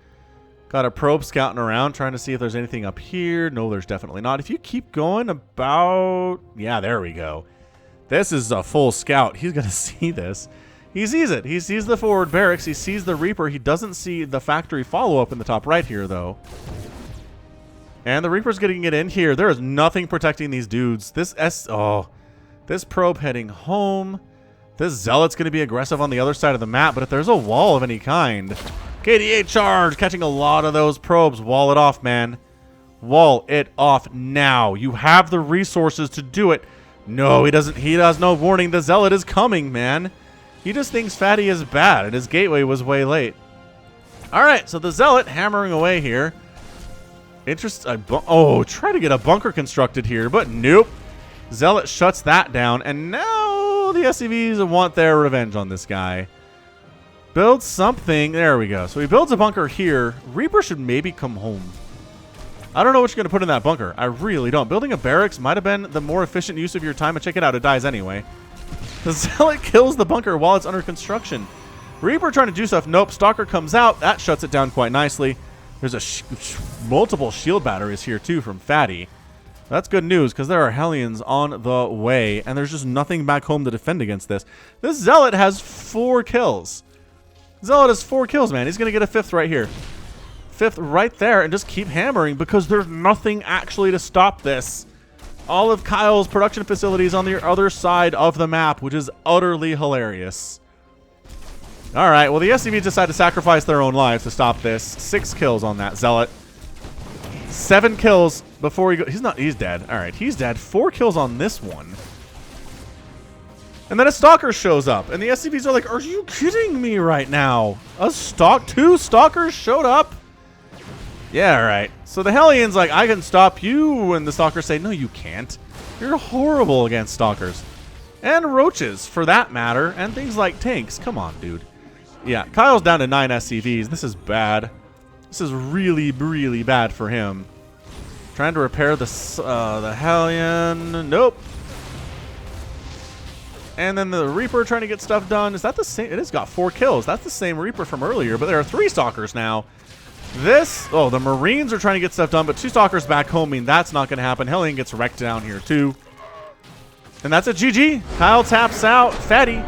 Got a probe scouting around, trying to see if there's anything up here. No, there's definitely not. If you keep going about... Yeah, there we go. This is a full scout. He's going to see this. He sees it. He sees the forward barracks. He sees the Reaper. He doesn't see the factory follow-up in the top right here, though. And the Reaper's getting it in here. There is nothing protecting these dudes. This probe heading home. This Zealot's going to be aggressive on the other side of the map, but if there's a wall of any kind... KDA charge! Catching a lot of those probes. Wall it off, man. Wall it off now. You have the resources to do it. No, he doesn't. He has no warning. The Zealot is coming, man. He just thinks Fatty is bad, and his gateway was way late. All right, so the Zealot hammering away here. Try to get a bunker constructed here, but nope. Zealot shuts that down, and now the SCVs want their revenge on this guy. Build something. There we go. So he builds a bunker here. Reaper should maybe come home. I don't know what you're going to put in that bunker. I really don't. Building a barracks might have been the more efficient use of your time. But check it out. It dies anyway. The Zealot kills the bunker while it's under construction. Reaper trying to do stuff. Nope. Stalker comes out. That shuts it down quite nicely. There's multiple shield batteries here, too, from Fatty. That's good news, because there are Hellions on the way. And there's just nothing back home to defend against this. This Zealot has 4 kills. Zealot has 4 kills, man. He's going to get a 5th right here. 5th right there, and just keep hammering because there's nothing actually to stop this. All of Kyle's production facilities on the other side of the map, which is utterly hilarious. All right, well, the SCVs decide to sacrifice their own lives to stop this. 6 kills on that Zealot. 7 kills before he goes. He's dead. All right, he's dead. 4 kills on this one. And then a Stalker shows up, and the SCVs are like, are you kidding me right now? 2 Stalkers showed up? Yeah, all right. So the Hellions like, I can stop you, and the Stalkers say, no, you can't. You're horrible against Stalkers. And Roaches, for that matter, and things like tanks. Come on, dude. Yeah, Kyle's down to 9 SCVs. This is bad. This is really, really bad for him. Trying to repair the Hellion. Nope. And then the Reaper trying to get stuff done. Is that the same? It has got 4 kills. That's the same Reaper from earlier, but there are 3 Stalkers now. The Marines are trying to get stuff done, but 2 Stalkers back home mean that's not going to happen. Hellion gets wrecked down here, too. And that's a GG. Kyle taps out. Fatty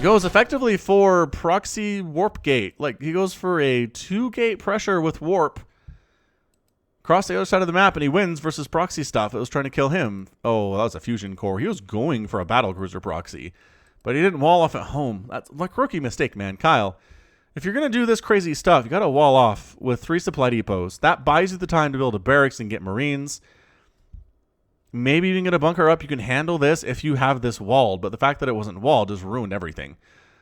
goes effectively for Proxy Warp Gate. Like, he goes for a 2-gate pressure with Warp. Across the other side of the map, and he wins versus Proxy stuff. It was trying to kill him. Oh, that was a fusion core. He was going for a battlecruiser Proxy, but he didn't wall off at home. That's like rookie mistake, man. Kyle, if you're going to do this crazy stuff, you got to wall off with 3 supply depots. That buys you the time to build a barracks and get Marines. Maybe you can get a bunker up. You can handle this if you have this walled, but the fact that it wasn't walled just ruined everything.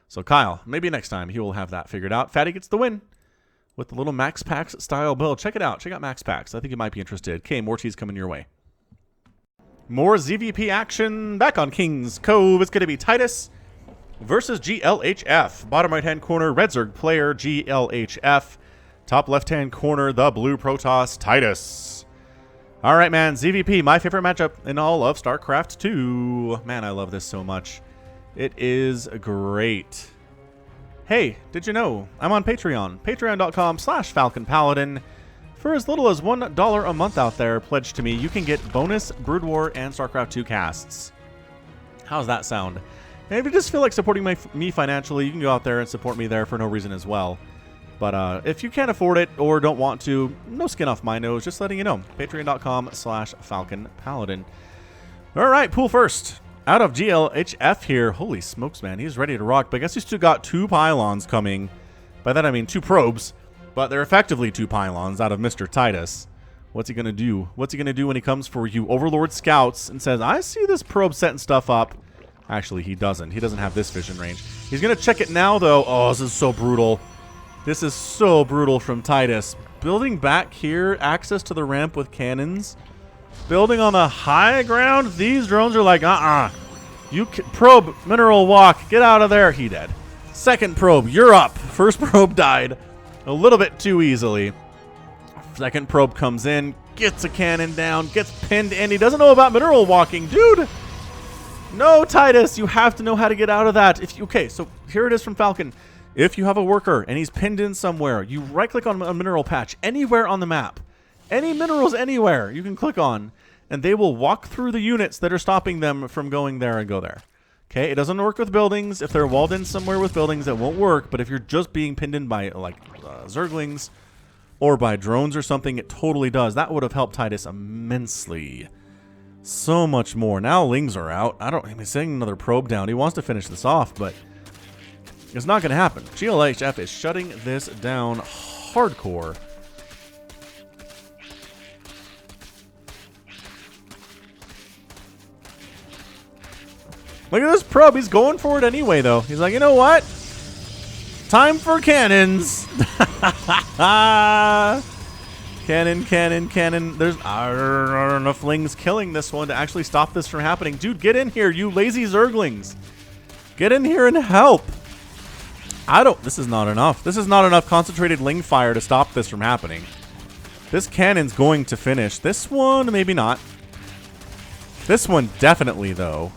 So Kyle, maybe next time he will have that figured out. Fatty gets the win with the little MaxPacks-style build. Check it out. Check out MaxPacks. I think you might be interested. Okay, more teas coming your way. More ZVP action back on King's Cove. It's going to be Titus versus GLHF. Bottom right-hand corner, Red Zerg player, GLHF. Top left-hand corner, the blue Protoss, Titus. All right, man. ZVP, my favorite matchup in all of StarCraft 2. Man, I love this so much. It is great. Hey, did you know I'm on Patreon? Patreon.com/falconpaladin. For as little as $1 a month out there, pledged to me, you can get bonus Brood War and StarCraft 2 casts. How's that sound? And if you just feel like supporting me financially, you can go out there and support me there for no reason as well. But if you can't afford it or don't want to, no skin off my nose, just letting you know. Patreon.com/falconpaladin. All right, pool first. Out of GLHF here. Holy smokes, man. He's ready to rock. But I guess he's still got 2 pylons coming. By that I mean 2 probes. But they're effectively 2 pylons out of Mr. Titus. What's he going to do? What's he going to do when he comes for you Overlord Scouts and says, I see this probe setting stuff up? Actually, he doesn't. He doesn't have this vision range. He's going to check it now, though. Oh, this is so brutal. This is so brutal from Titus. Building back here, access to the ramp with cannons. Building on the high ground, these drones are like, You probe, mineral walk, get out of there. He dead. Second probe, you're up. First probe died a little bit too easily. Second probe comes in, gets a cannon down, gets pinned in. He doesn't know about mineral walking, dude. No, Titus, you have to know how to get out of that. Okay, so here it is from Falcon. If you have a worker and he's pinned in somewhere, you right-click on a mineral patch anywhere on the map. Any minerals anywhere you can click on, and they will walk through the units that are stopping them from going there and go there. Okay, it doesn't work with buildings. If they're walled in somewhere with buildings, that won't work. But if you're just being pinned in by, like, Zerglings or by drones or something, it totally does. That would have helped Titus immensely. So much more. Now Lings are out. He's sending another probe down. He wants to finish this off, but it's not going to happen. GLHF is shutting this down hardcore. Look at this probe. He's going for it anyway, though. He's like, you know what? Time for cannons. Cannon, cannon, cannon. There's enough Lings killing this one to actually stop this from happening. Dude, get in here, you lazy Zerglings. Get in here and help. This is not enough. This is not enough concentrated Ling fire to stop this from happening. This cannon's going to finish. This one, maybe not. This one, definitely, though.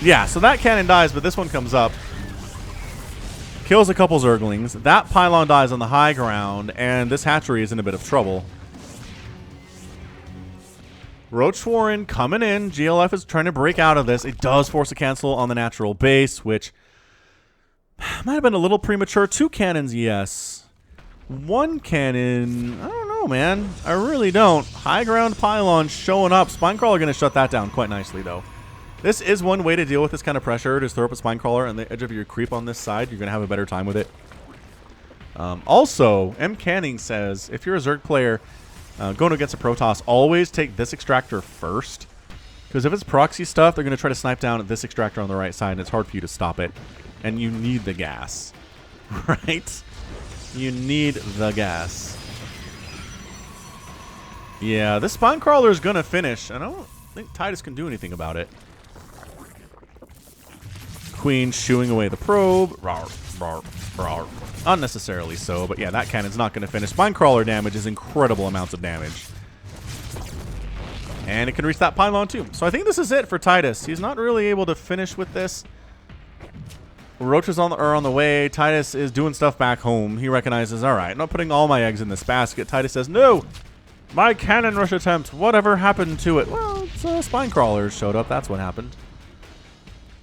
Yeah, so that cannon dies, but this one comes up. Kills a couple Zerglings. That pylon dies on the high ground, and this hatchery is in a bit of trouble. Roach Warren coming in. GLF is trying to break out of this. It does force a cancel on the natural base, which might have been a little premature. 2 cannons, yes. 1 cannon, I don't know, man. I really don't. High ground pylon showing up. Spinecrawler going to shut that down quite nicely, though. This is one way to deal with this kind of pressure. Just throw up a Spinecrawler on the edge of your creep on this side. You're going to have a better time with it. Also, M. Canning says, if you're a Zerg player going against a Protoss, always take this extractor first. Because if it's proxy stuff, they're going to try to snipe down at this extractor on the right side, and it's hard for you to stop it. And you need the gas. Right? You need the gas. Yeah, this Spinecrawler is going to finish. I don't think Titus can do anything about it. Queen shooing away the probe. Rawr, rawr, rawr. Unnecessarily so, but yeah, that cannon's not going to finish. Spinecrawler damage is incredible amounts of damage. And it can reach that pylon too. So I think this is it for Titus. He's not really able to finish with this. Roaches are on the way. Titus is doing stuff back home. He recognizes, all right, I'm not putting all my eggs in this basket. Titus says, no, my cannon rush attempt. Whatever happened to it? Well, Spinecrawlers showed up. That's what happened.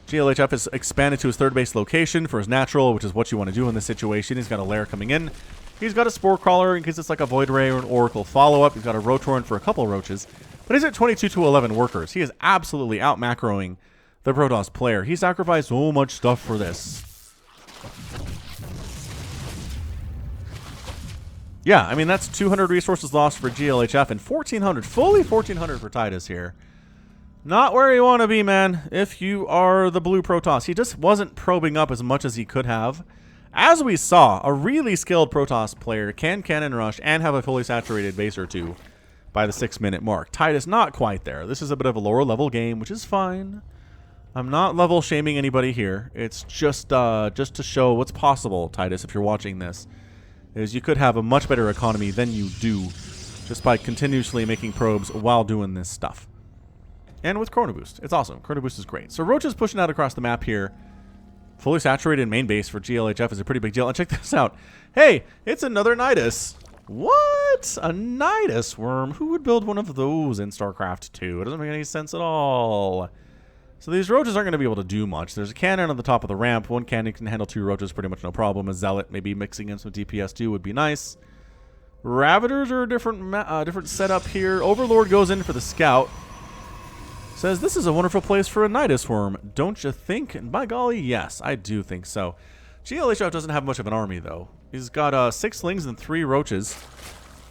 GLHF has expanded to his third base location for his natural, which is what you want to do in this situation. He's got a lair coming in. He's got a Spore Crawler in case it's like a Void Ray or an Oracle follow-up. He's got a Rotoran for a couple of roaches. But he's at 22 to 11 workers. He is absolutely out-macroing the Protoss player. He sacrificed so much stuff for this. Yeah, I mean, that's 200 resources lost for GLHF and 1,400, fully 1,400 for Titus here. Not where you want to be, man, if you are the blue Protoss. He just wasn't probing up as much as he could have. As we saw, a really skilled Protoss player can cannon rush and have a fully saturated base or two by the 6-minute mark. Titus not quite there. This is a bit of a lower level game, which is fine. I'm not level shaming anybody here. It's just to show what's possible, Titus, if you're watching this. Is you could have a much better economy than you do just by continuously making probes while doing this stuff. And with Chrono Boost. It's awesome. Chrono Boost is great. So Roach is pushing out across the map here. Fully saturated main base for GLHF is a pretty big deal. And check this out. Hey, it's another Nidus. What? A Nidus worm? Who would build one of those in StarCraft 2? It doesn't make any sense at all. So these roaches aren't going to be able to do much. There's a cannon on the top of the ramp. One cannon can handle 2 roaches pretty much no problem. A zealot maybe mixing in some DPS too would be nice. Ravagers are a different setup here. Overlord goes in for the scout. Says this is a wonderful place for a Nidus worm. Don't you think? And by golly, yes, I do think so. GLHF doesn't have much of an army though. He's got 6 slings and 3 roaches.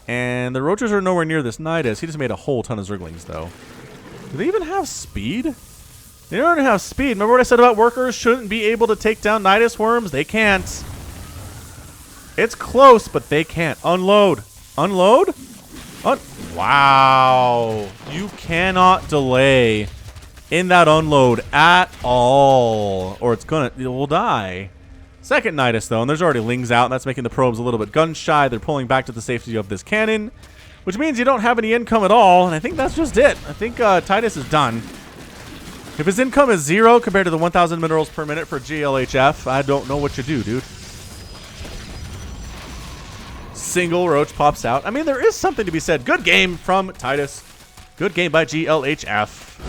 And the roaches are nowhere near this Nidus. He just made a whole ton of zerglings though. Do they even have speed? They don't have speed. Remember what I said about workers shouldn't be able to take down Nidus worms? They can't. It's close, but they can't. Unload. Unload? Wow. You cannot delay in that unload at all. Or it will die. Second Nidus, though, and there's already lings out, and that's making the probes a little bit gun shy. They're pulling back to the safety of this cannon, which means you don't have any income at all, and I think that's just it. I think Titus is done. If his income is 0 compared to the 1,000 minerals per minute for GLHF, I don't know what you do, dude. Single roach pops out. I mean, there is something to be said. Good game from Titus. Good game by GLHF.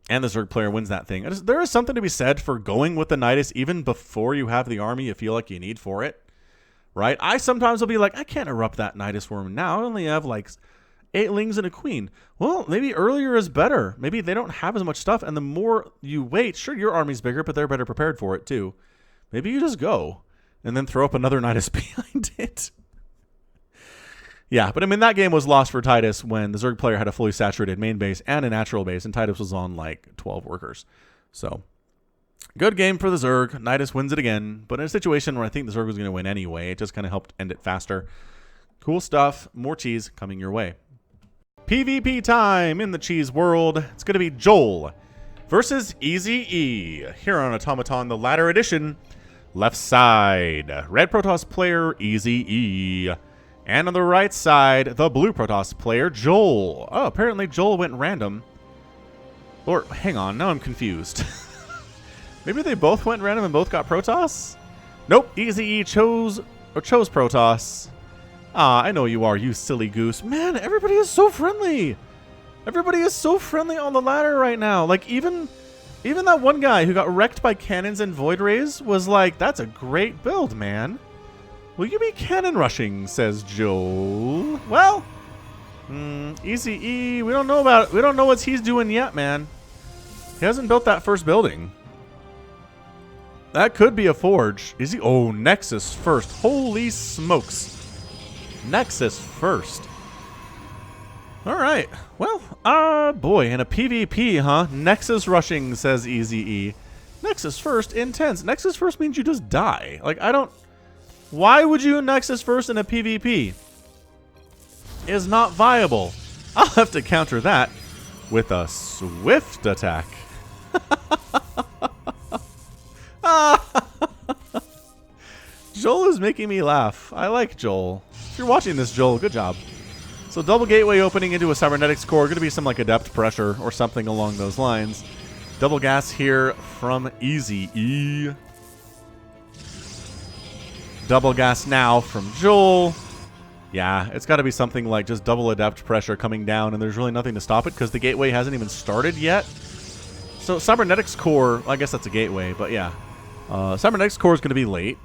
And the Zerg player wins that thing. There is something to be said for going with the Nidus even before you have the army you feel like you need for it. Right? I sometimes will be like, I can't erupt that Nidus worm now. I only have like 8 lings and a queen. Well, maybe earlier is better. Maybe they don't have as much stuff, and the more you wait, sure, your army's bigger, but they're better prepared for it too. Maybe you just go and then throw up another Nidus behind it. Yeah, but I mean, that game was lost for Titus when the Zerg player had a fully saturated main base and a natural base, and Titus was on like 12 workers. So, good game for the Zerg. Nidus wins it again, but in a situation where I think the Zerg was going to win anyway, it just kind of helped end it faster. Cool stuff. More cheese coming your way. PvP time in the cheese world. It's going to be Joel versus Easy-E here on Automaton, the Ladder Edition. Left side, red Protoss player Easy-E. And on the right side, the blue Protoss player Joel. Oh, apparently Joel went random. Or, hang on, now I'm confused. Maybe they both went random and both got Protoss? Nope, Easy-E chose Protoss. Ah, I know you are, you silly goose. Man, everybody is so friendly. Everybody is so friendly on the ladder right now. Like, even that one guy who got wrecked by cannons and void rays was like, that's a great build, man. Will you be cannon rushing, says Joel. Well, Easy-E, we don't know what he's doing yet, man. He hasn't built that first building. That could be a forge. Is he? Oh, Nexus first. Holy smokes. Nexus first. All right. Well, boy, in a PvP, huh? Nexus rushing, says Easy-E. Nexus first, intense. Nexus first means you just die. Like, I don't... Why would you Nexus first in a PvP? Is not viable. I'll have to counter that with a swift attack. Joel is making me laugh. I like Joel. If you're watching this, Joel, good job. So double gateway opening into a cybernetics core. Going to be some like adept pressure or something along those lines. Double gas here from Easy-E. Double gas now from Joel. Yeah, it's got to be something like just double adept pressure coming down, and there's really nothing to stop it because the gateway hasn't even started yet. So cybernetics core, I guess that's a gateway, but yeah. Cybernetics core is going to be late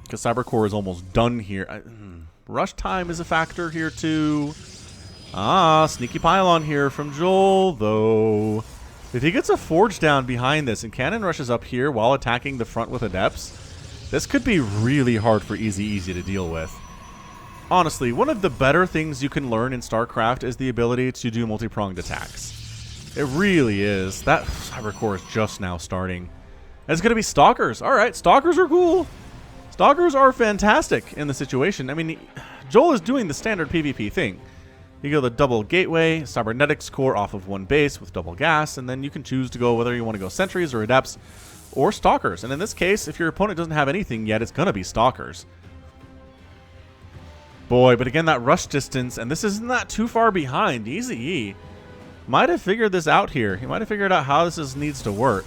because cyber core is almost done here. Rush time is a factor here too. Sneaky pylon here from Joel, though. If he gets a forge down behind this and cannon rushes up here while attacking the front with adepts, this could be really hard for Easy-E to deal with. honestly, one of the better things you can learn in StarCraft is the ability to do multi-pronged attacks. It really is. That cyber core is just now starting. It's going to be Stalkers. All right, Stalkers are cool. Stalkers are fantastic in the situation. I mean, Joel is doing the standard PvP thing. You go the double gateway, cybernetics core off of one base with double gas, and then you can choose to go whether you want to go sentries or adepts or stalkers. And in this case, if your opponent doesn't have anything yet, it's going to be stalkers. Boy, but again, that rush distance, and this is not too far behind. Easy might have figured this out here. He might have figured out how needs to work.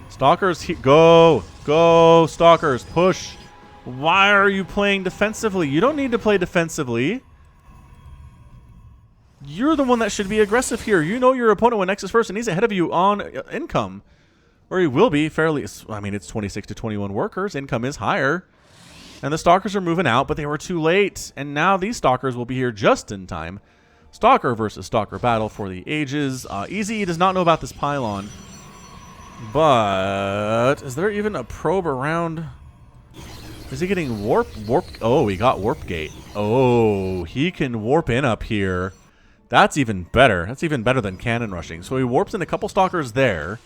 Stalkers, go, Stalkers, push. Why are you playing defensively? You don't need to play defensively. You're the one that should be aggressive here. You know your opponent when Nexus first, and he's ahead of you on income. Or he will be fairly, I mean, it's 26 to 21 workers. Income is higher. And the Stalkers are moving out, but they were too late. And now these Stalkers will be here just in time. Stalker versus Stalker battle for the ages. Easy does not know about this pylon. But is there even a probe around? Is he getting warp? Oh, he got warp gate. Oh, he can warp in up here. That's even better. That's even better than cannon rushing. So he warps in a couple Stalkers there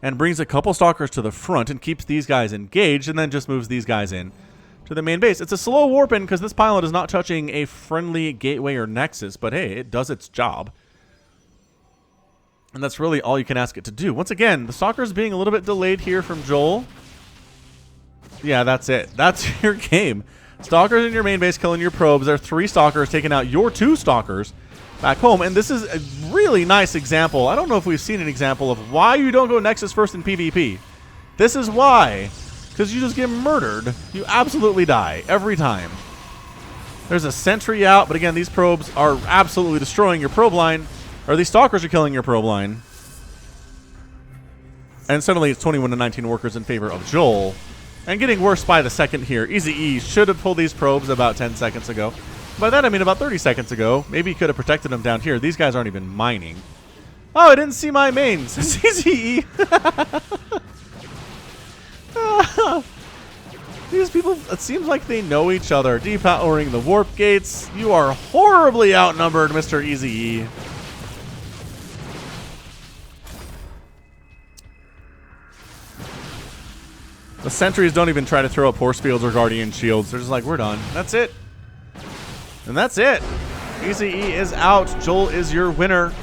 and brings a couple Stalkers to the front and keeps these guys engaged and then just moves these guys in to the main base. It's a slow warp in because this pylon is not touching a friendly gateway or nexus, but hey, it does its job. And that's really all you can ask it to do. Once again, the Stalkers being a little bit delayed here from Joel. Yeah, that's it. That's your game. Stalkers in your main base killing your probes. There are 3 Stalkers taking out your 2 Stalkers back home. And this is a really nice example. I don't know if we've seen an example of why you don't go Nexus first in PvP. This is why. Because you just get murdered. You absolutely die every time. There's a sentry out. But again, these probes are absolutely destroying your probe line. Or these Stalkers are killing your probe line. And suddenly it's 21 to 19 workers in favor of Joel. And getting worse by the second here. Easy should have pulled these probes about 10 seconds ago. By that I mean about 30 seconds ago. Maybe he could have protected them down here. These guys aren't even mining. Oh, I didn't see my mains. Easy. These people, it seems like they know each other. Depowering the warp gates. You are horribly outnumbered, Mr. Easy. The sentries don't even try to throw up force fields or guardian shields. They're just like, we're done. That's it. And that's it. Easy is out. Joel is your winner.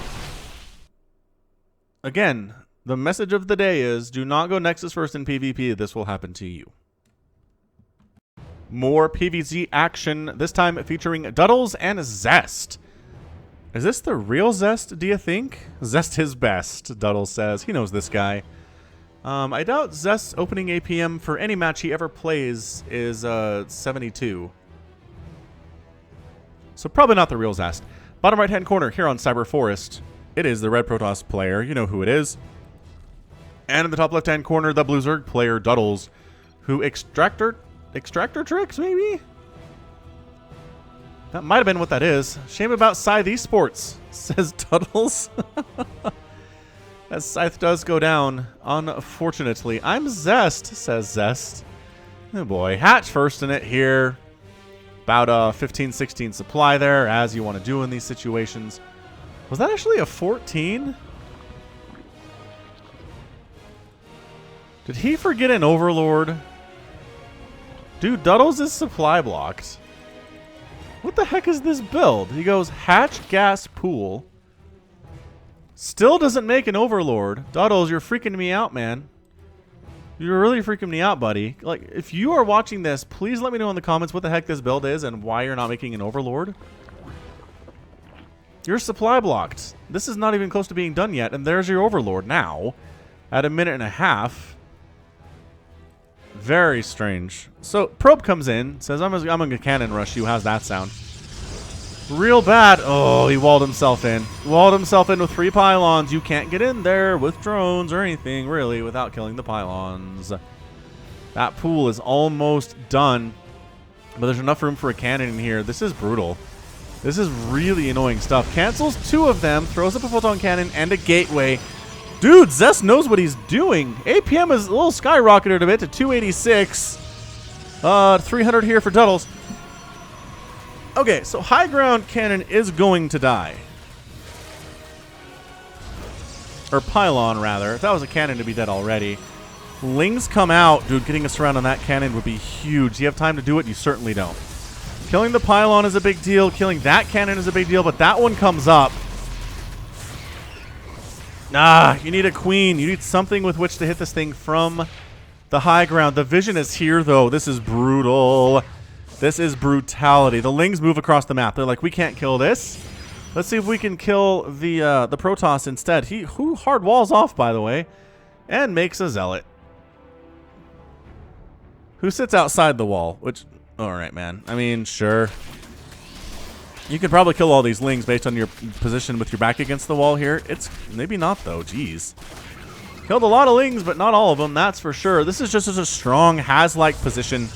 Again, the message of the day is do not go Nexus first in PvP. This will happen to you. More PvZ action, this time featuring Duddles and Zest. Is this the real Zest, do you think? Zest his best, Duddles says. He knows this guy. I doubt Zest's opening APM for any match he ever plays is 72. So probably not the real Zest. Bottom right-hand corner here on Cyber Forest, it is the red Protoss player. You know who it is. And in the top left-hand corner, the blue Zerg player, Duddles, who extractor tricks, maybe? That might have been what that is. Shame about Scythe Esports, says Duddles. As Scythe does go down, unfortunately. I'm Zest, says Zest. Oh boy. Hatch first in it here. About a 15-16 supply there, as you want to do in these situations. Was that actually a 14? Did he forget an Overlord? Dude, Duddles is supply blocked. What the heck is this build? He goes Hatch, Gas, Pool. Still doesn't make an Overlord. Duddles, you're freaking me out, man. You're really freaking me out, buddy. Like, if you are watching this, please let me know in the comments what the heck this build is and why you're not making an Overlord. You're supply blocked. This is not even close to being done yet, and there's your Overlord now at 1.5 minutes. Very strange. So, Probe comes in, says, I'm going to cannon rush you. How's that sound? Real bad. Oh, he walled himself in. Walled himself in with 3 pylons. You can't get in there with drones or anything, really, without killing the pylons. That pool is almost done. But there's enough room for a cannon in here. This is brutal. This is really annoying stuff. Cancels 2 of them. Throws up a photon cannon and a gateway. Dude, Zest knows what he's doing. APM is a little skyrocketed a bit to 286. 300 here for Duddles. Okay, so high ground cannon is going to die. Or pylon, rather. If that was a cannon, to be dead already. Lings come out. Dude, getting us around on that cannon would be huge. Do you have time to do it? You certainly don't. Killing the pylon is a big deal. Killing that cannon is a big deal, but that one comes up. You need a queen. You need something with which to hit this thing from the high ground. The vision is here, though. This is brutal. This is brutality. The Lings move across the map. They're like, we can't kill this. Let's see if we can kill the Protoss instead. Who hard walls off, by the way, and makes a zealot. Who sits outside the wall, which, all right, man. I mean, sure. You could probably kill all these Lings based on your position with your back against the wall here. It's maybe not, though. Jeez. Killed a lot of Lings, but not all of them, that's for sure. This is just a strong Has-like position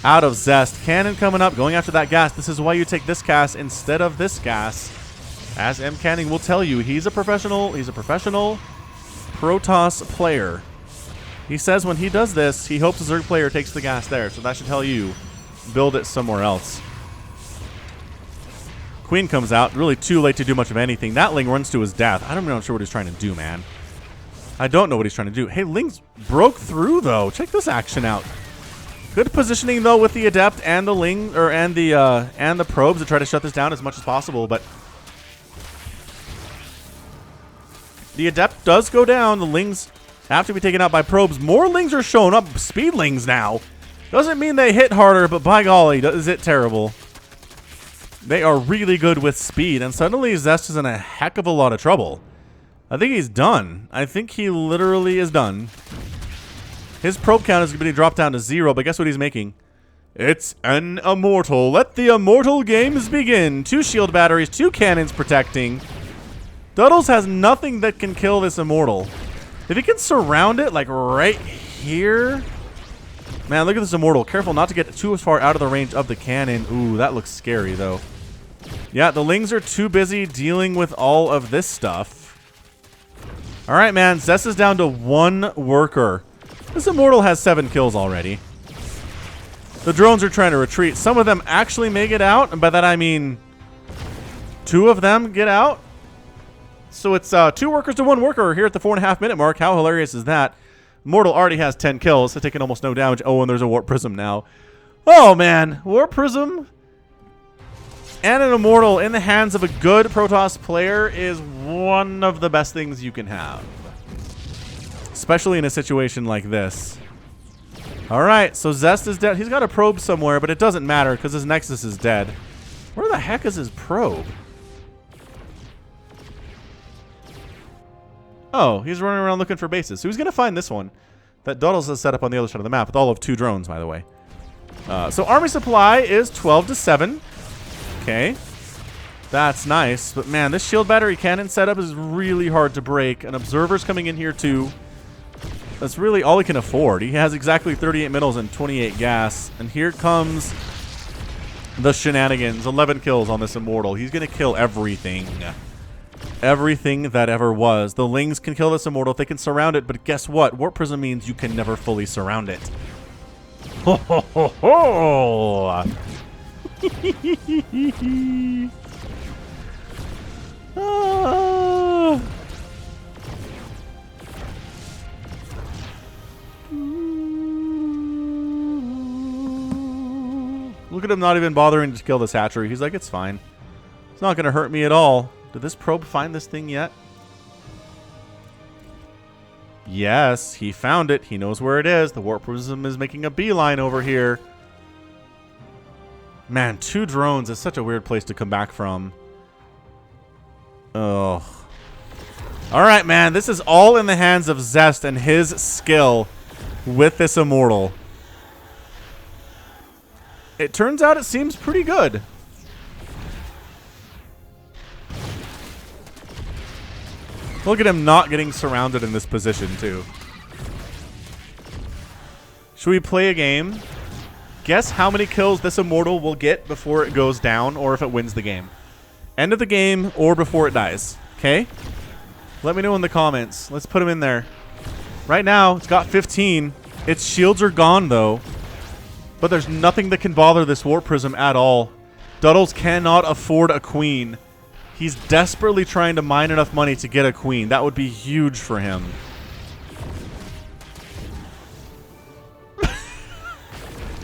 out of Zest. Cannon coming up, going after that gas. This is why you take this gas instead of this gas. As M. Canning will tell you, he's a professional Protoss player. He says when he does this, he hopes a Zerg player takes the gas there. So that should tell you, build it somewhere else. Queen comes out, really too late to do much of anything. That Ling runs to his death. I'm not sure what he's trying to do, man. I don't know what he's trying to do. Hey, Lings broke through, though. Check this action out. Good positioning, though, with the Adept and the Ling, and the probes to try to shut this down as much as possible, but the Adept does go down. The Lings have to be taken out by probes. More Lings are showing up. Speed Lings now. Doesn't mean they hit harder, but by golly, is it terrible. They are really good with speed, and suddenly Zest is in a heck of a lot of trouble. I think he's done. I think he literally is done. His probe count is going to be dropped down to 0, but guess what he's making? It's an immortal. Let the immortal games begin. 2 shield batteries, 2 cannons protecting. Duddles has nothing that can kill this immortal. If he can surround it, like right here. Man, look at this immortal. Careful not to get too far out of the range of the cannon. Ooh, that looks scary, though. Yeah, the Lings are too busy dealing with all of this stuff. All right, man. Zest is down to 1 worker. This immortal has 7 kills already. The drones are trying to retreat. Some of them actually make it out, and by that I mean 2 of them get out. So it's 2 workers to 1 worker here at the 4.5-minute mark. How hilarious is that? Immortal already has 10 kills, so taking almost no damage. Oh, and there's a Warp Prism now. Oh, man. Warp Prism and an Immortal in the hands of a good Protoss player is one of the best things you can have. Especially in a situation like this. All right, so Zest is dead. He's got a probe somewhere, but it doesn't matter because his Nexus is dead. Where the heck is his probe? Oh, he's running around looking for bases. So he's going to find this one that Duddles has set up on the other side of the map with all of 2 drones, by the way. So army supply is 12 to 7. Okay. That's nice. But, man, this shield battery cannon setup is really hard to break. An observer's coming in here, too. That's really all he can afford. He has exactly 38 minerals and 28 gas. And here comes the shenanigans. 11 kills on this immortal. He's going to kill everything. Everything that ever was. The Lings can kill this immortal if they can surround it, but guess what? Warp Prism means you can never fully surround it. Ho ho ho ho! Look at him not even bothering to kill this hatchery. He's like, it's fine. It's not going to hurt me at all. Did this probe find this thing yet? Yes, he found it. He knows where it is. The Warp Prism is making a beeline over here. Man, 2 drones is such a weird place to come back from. Oh. All right, man. This is all in the hands of Zest and his skill with this immortal. It turns out it seems pretty good. Look at him not getting surrounded in this position, too. Should we play a game? Guess how many kills this immortal will get before it goes down or if it wins the game. End of the game or before it dies. Okay? Let me know in the comments. Let's put him in there. Right now, it's got 15. Its shields are gone, though. But there's nothing that can bother this Warp Prism at all. Duddles cannot afford a queen. He's desperately trying to mine enough money to get a queen. That would be huge for him.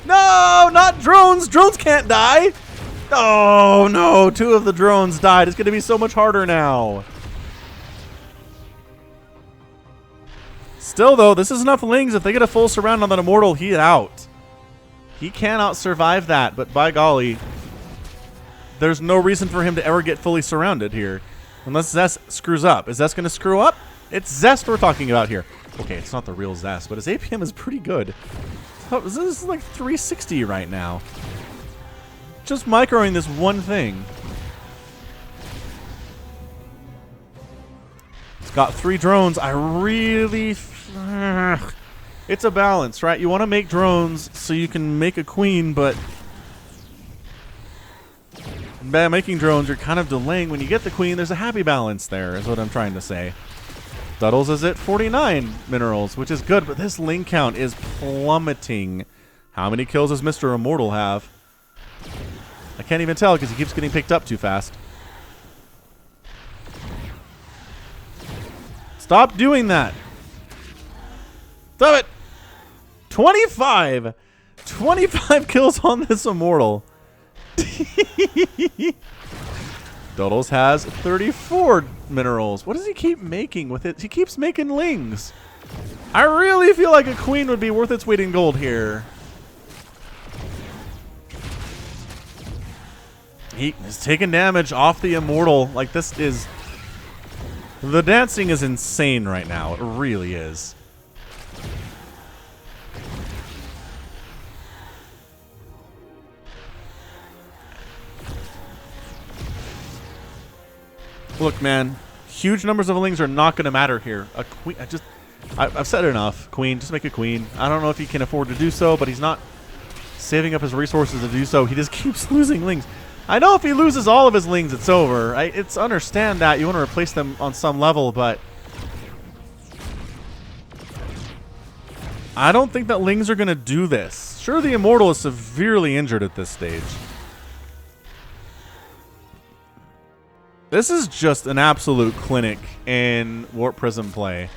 No, not drones. Drones can't die. Oh, no. 2 of the drones died. It's going to be so much harder now. Still, though, this is enough Lings. If they get a full surround on that Immortal, he's out. He cannot survive that, but by golly, there's no reason for him to ever get fully surrounded here. Unless Zest screws up. Is Zest going to screw up? It's Zest we're talking about here. Okay, it's not the real Zest, but his APM is pretty good. This is like 360 right now. Just microing this one thing. It's got 3 drones. I really... It's a balance, right? You want to make drones so you can make a queen, but... by making drones, you're kind of delaying. When you get the queen, there's a happy balance there, is what I'm trying to say. Duddles is at 49 minerals, which is good, but this Ling count is plummeting. How many kills does Mr. Immortal have? I can't even tell because he keeps getting picked up too fast. Stop doing that. Stop it. 25. 25 kills on this Immortal. Duddles has 34 minerals. What does he keep making with it? He keeps making Lings. I really feel like a queen would be worth its weight in gold here. He is taking damage off the Immortal. Like, this is... the dancing is insane right now. It really is. Look, man, huge numbers of Lings are not going to matter here. A queen, I've said enough. Queen, just make a queen. I don't know if he can afford to do so, but he's not saving up his resources to do so. He just keeps losing Lings. I know if he loses all of his Lings, it's over. It's understand that. You want to replace them on some level, but I don't think that Lings are going to do this. Sure, the Immortal is severely injured at this stage. This is just an absolute clinic in Warp Prism play.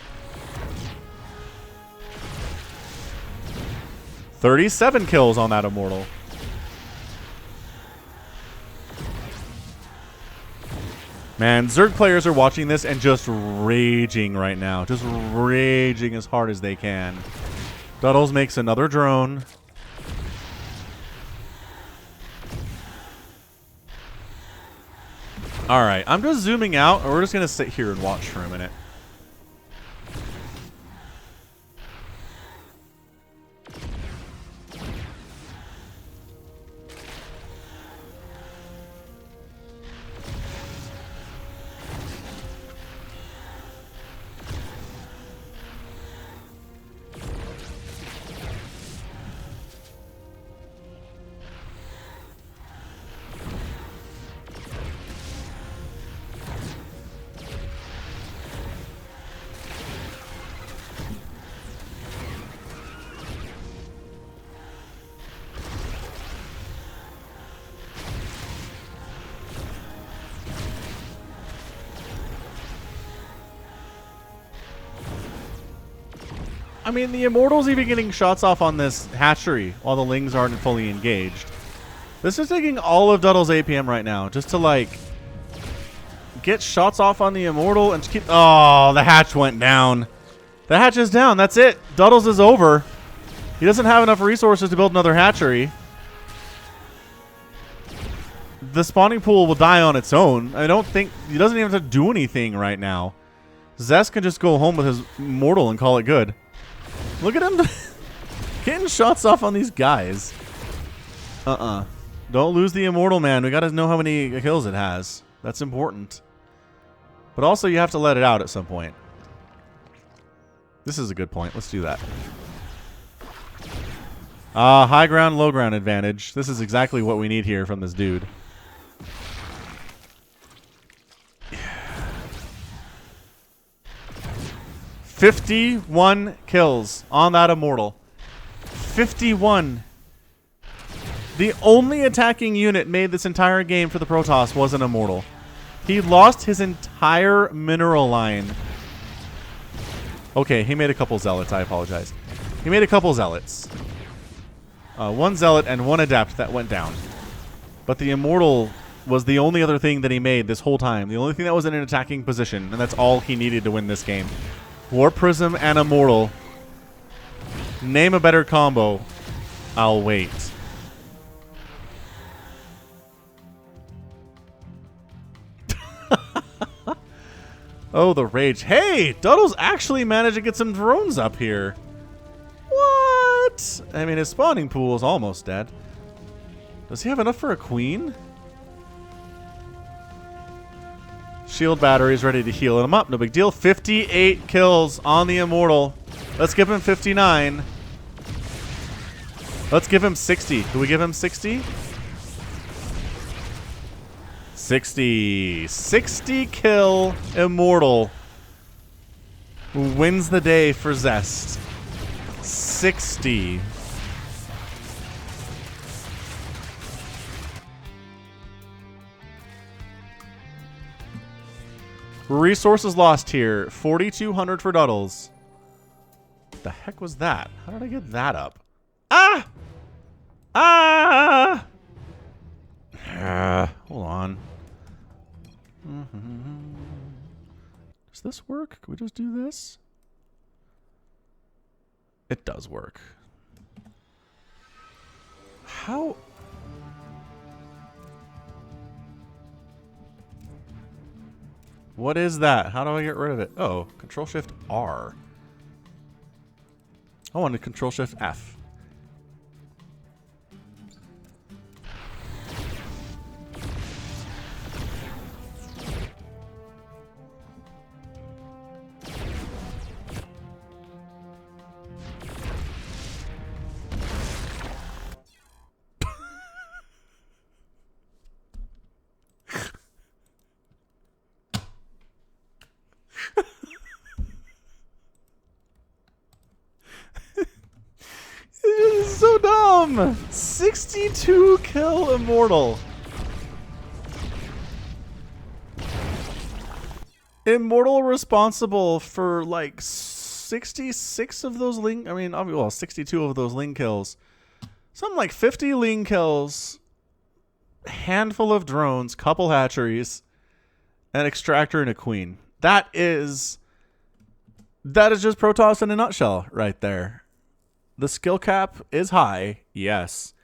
37 kills on that Immortal. Man, Zerg players are watching this and just raging right now. Just raging as hard as they can. Duddles makes another drone. Alright, I'm just zooming out, or we're just going to sit here and watch for a minute. I mean, the Immortal's even getting shots off on this hatchery while the Lings aren't fully engaged. This is taking all of Duddle's APM right now just to, like, get shots off on the Immortal and keep... Oh, the hatch went down. The hatch is down. That's it. Duddle's is over. He doesn't have enough resources to build another hatchery. The spawning pool will die on its own. I don't think... He doesn't even have to do anything right now. Zest can just go home with his Immortal and call it good. Look at him getting shots off on these guys. Don't lose the Immortal, man. We got to know how many kills it has. That's important. But also, you have to let it out at some point. This is a good point. Let's do that. High ground, low ground advantage. This is exactly what we need here from this dude. Yeah. 51 kills on that Immortal. 51. The only attacking unit made this entire game for the Protoss was an immortal. He lost his entire mineral line. Okay, he made a couple zealots. I apologize. He made a couple zealots. One zealot and one adept that went down. But the immortal was the only other thing that he made this whole time. The only thing that was in an attacking position, and that's all he needed to win this game. Warp Prism and immortal. Name a better combo. I'll wait. Oh, the rage. Hey, Duddle's actually managed to get some drones up here. What? I mean, his spawning pool is almost dead. Does he have enough for a queen? Shield batteries ready to heal him up. No big deal. 58 kills on the immortal. Let's give him 59. Let's give him 60. Do we give him 60? 60 kill immortal who wins the day for Zest. 60. Resources lost here. 4,200 for Duddles. What the heck was that? How did I get that up? Ah! Ah! Hold on. Does this work? Can we just do this? It does work. How? What is that? How do I get rid of it? Oh, Control-Shift-R. I want to Control-Shift-F. So dumb. 62 kill immortal. Immortal responsible for like 66 of those Ling. I mean, well, 62 of those Ling kills. Something like 50 Ling kills, handful of drones, couple hatcheries, an extractor and a queen. That is just Protoss in a nutshell right there. The skill cap is high, yes.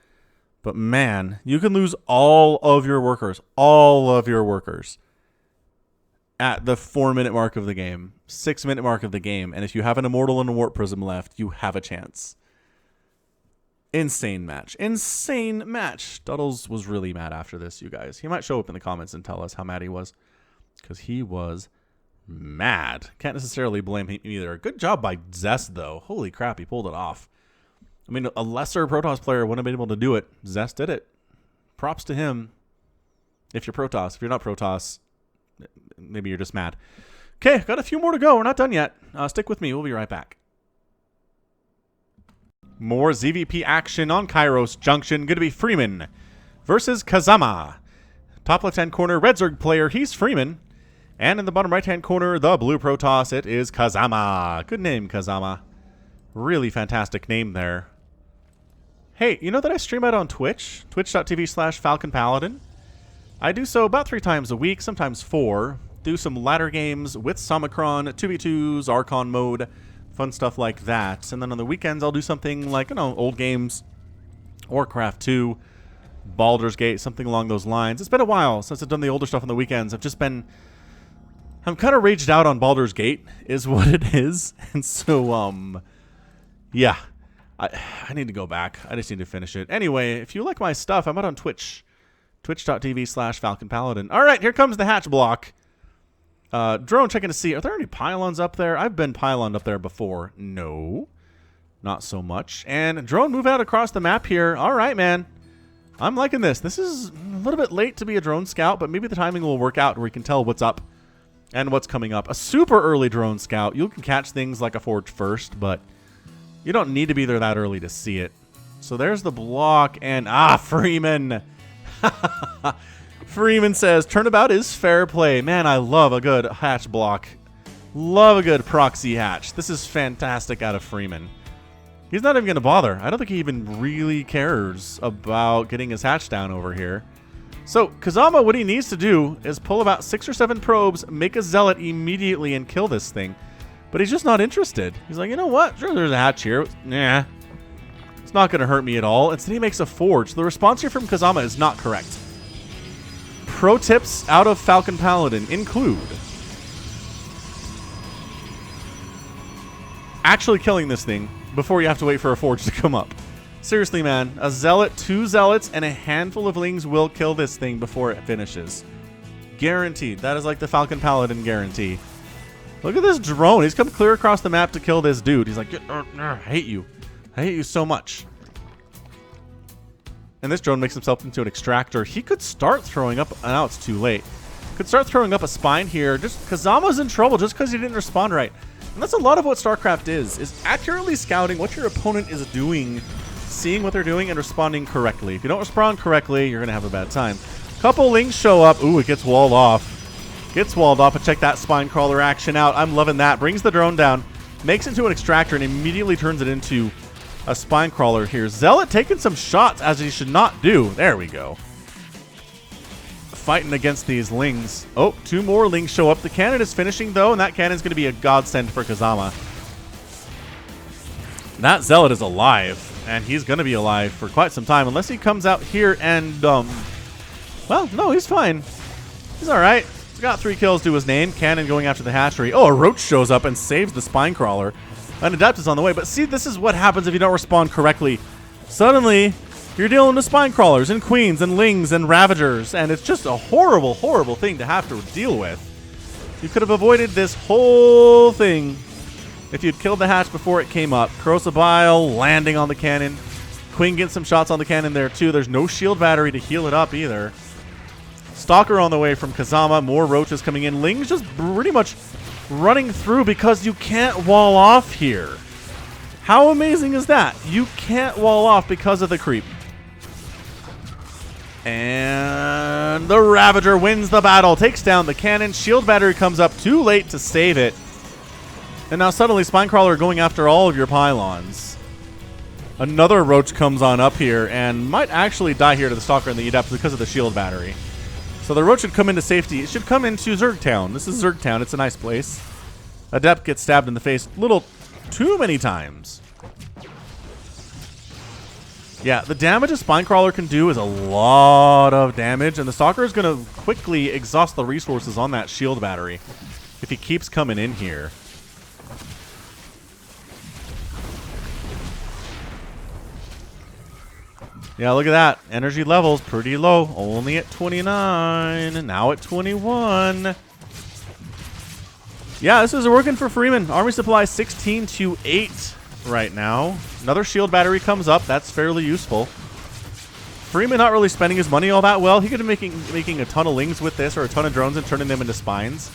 But man, you can lose all of your workers at the 4-minute mark of the game, 6-minute mark of the game. And if you have an immortal and a warp prism left, you have a chance. Insane match. Insane match. Duddles was really mad after this, you guys. He might show up in the comments and tell us how mad he was. Because he was mad. Can't necessarily blame him either. Good job by Zest, though. Holy crap, he pulled it off. I mean, a lesser Protoss player wouldn't have been able to do it. Zest did it. Props to him. If you're Protoss. If you're not Protoss, maybe you're just mad. Okay, got a few more to go. We're not done yet. Stick with me. We'll be right back. More ZVP action on Kairos Junction. Going to be Freeman versus Kazama. Top left-hand corner, Red Zerg player. He's Freeman. And in the bottom right-hand corner, the blue Protoss. It is Kazama. Good name, Kazama. Really fantastic name there. Hey, you know that I stream out on Twitch? Twitch.tv/falconpaladin. I do so about 3 times a week, sometimes 4. Do some ladder games with Somicron, 2v2s, Archon mode, fun stuff like that. And then on the weekends, I'll do something like, you know, old games, Warcraft 2, Baldur's Gate, something along those lines. It's been a while since I've done the older stuff on the weekends. I'm kind of raged out on Baldur's Gate, is what it is. And so, yeah. I need to go back. I just need to finish it. Anyway, if you like my stuff, I'm out on Twitch. Twitch.tv/falconpaladin. All right, here comes the hatch block. Drone checking to see. Are there any pylons up there? I've been pyloned up there before. No. Not so much. And drone move out across the map here. All right, man. I'm liking this. This is a little bit late to be a drone scout, but maybe the timing will work out where we can tell what's up and what's coming up. A super early drone scout. You can catch things like a Forge first, but you don't need to be there that early to see it. So there's the block, and Freeman. Freeman says, turnabout is fair play. Man, I love a good hatch block. Love a good proxy hatch. This is fantastic out of Freeman. He's not even going to bother. I don't think he even really cares about getting his hatch down over here. So, Kazama, what he needs to do is pull about 6 or 7 probes, make a zealot immediately, and kill this thing. But he's just not interested. He's like, you know what? Sure, there's a hatch here. Nah. It's not going to hurt me at all. Instead, he makes a forge. The response here from Kazama is not correct. Pro tips out of falconpaladin include actually killing this thing before you have to wait for a forge to come up. Seriously, man, a zealot, 2 zealots, and a handful of lings will kill this thing before it finishes. Guaranteed. That is like the falconpaladin guarantee. Look at this drone. He's come clear across the map to kill this dude. He's like, I hate you. I hate you so much. And this drone makes himself into an extractor. He could start throwing up... Now it's too late. Could start throwing up a spine here. Just Kazama's in trouble just because he didn't respond right. And that's a lot of what StarCraft is accurately scouting what your opponent is doing, seeing what they're doing, and responding correctly. If you don't respond correctly, you're going to have a bad time. Couple lings show up. Ooh, it gets walled off. Gets walled off, but check that spine crawler action out. I'm loving that. Brings the drone down, makes it into an extractor, and immediately turns it into a spine crawler here. Zealot taking some shots, as he should not do. There we go. Fighting against these lings. Oh, 2 more lings show up. The cannon is finishing, though, and that cannon's going to be a godsend for Kazama. That zealot is alive, and he's going to be alive for quite some time, unless he comes out here and, well, no, he's fine. He's all right. He's got 3 kills to his name. Cannon going after the hatchery. Oh, a roach shows up and saves the spine crawler. An adept is on the way, but see, this is what happens if you don't respond correctly. Suddenly, you're dealing with spine crawlers and queens and lings and ravagers, and it's just a horrible, horrible thing to have to deal with. You could have avoided this whole thing if you'd killed the hatch before it came up. Corrosive Bile landing on the cannon. Queen gets some shots on the cannon there, too. There's no shield battery to heal it up either. Stalker on the way from Kazama. More roaches coming in. Ling's just pretty much running through because you can't wall off here. How amazing is that? You can't wall off because of the creep. And the Ravager wins the battle, takes down the cannon. Shield battery comes up too late to save it. And now suddenly Spinecrawler going after all of your pylons. Another roach comes on up here and might actually die here to the Stalker and the Adept because of the shield battery. So the roach should come into safety. It should come into Zerg Town. This is Zerg Town. It's a nice place. Adept gets stabbed in the face a little too many times. Yeah, the damage a Spinecrawler can do is a lot of damage, and the Stalker is going to quickly exhaust the resources on that shield battery if he keeps coming in here. Yeah, look at that. Energy levels pretty low. Only at 29, and now at 21. Yeah, this is working for Freeman. Army supply 16 to 8 right now. Another shield battery comes up. That's fairly useful. Freeman not really spending his money all that well. He could be making a ton of lings with this, or a ton of drones and turning them into spines.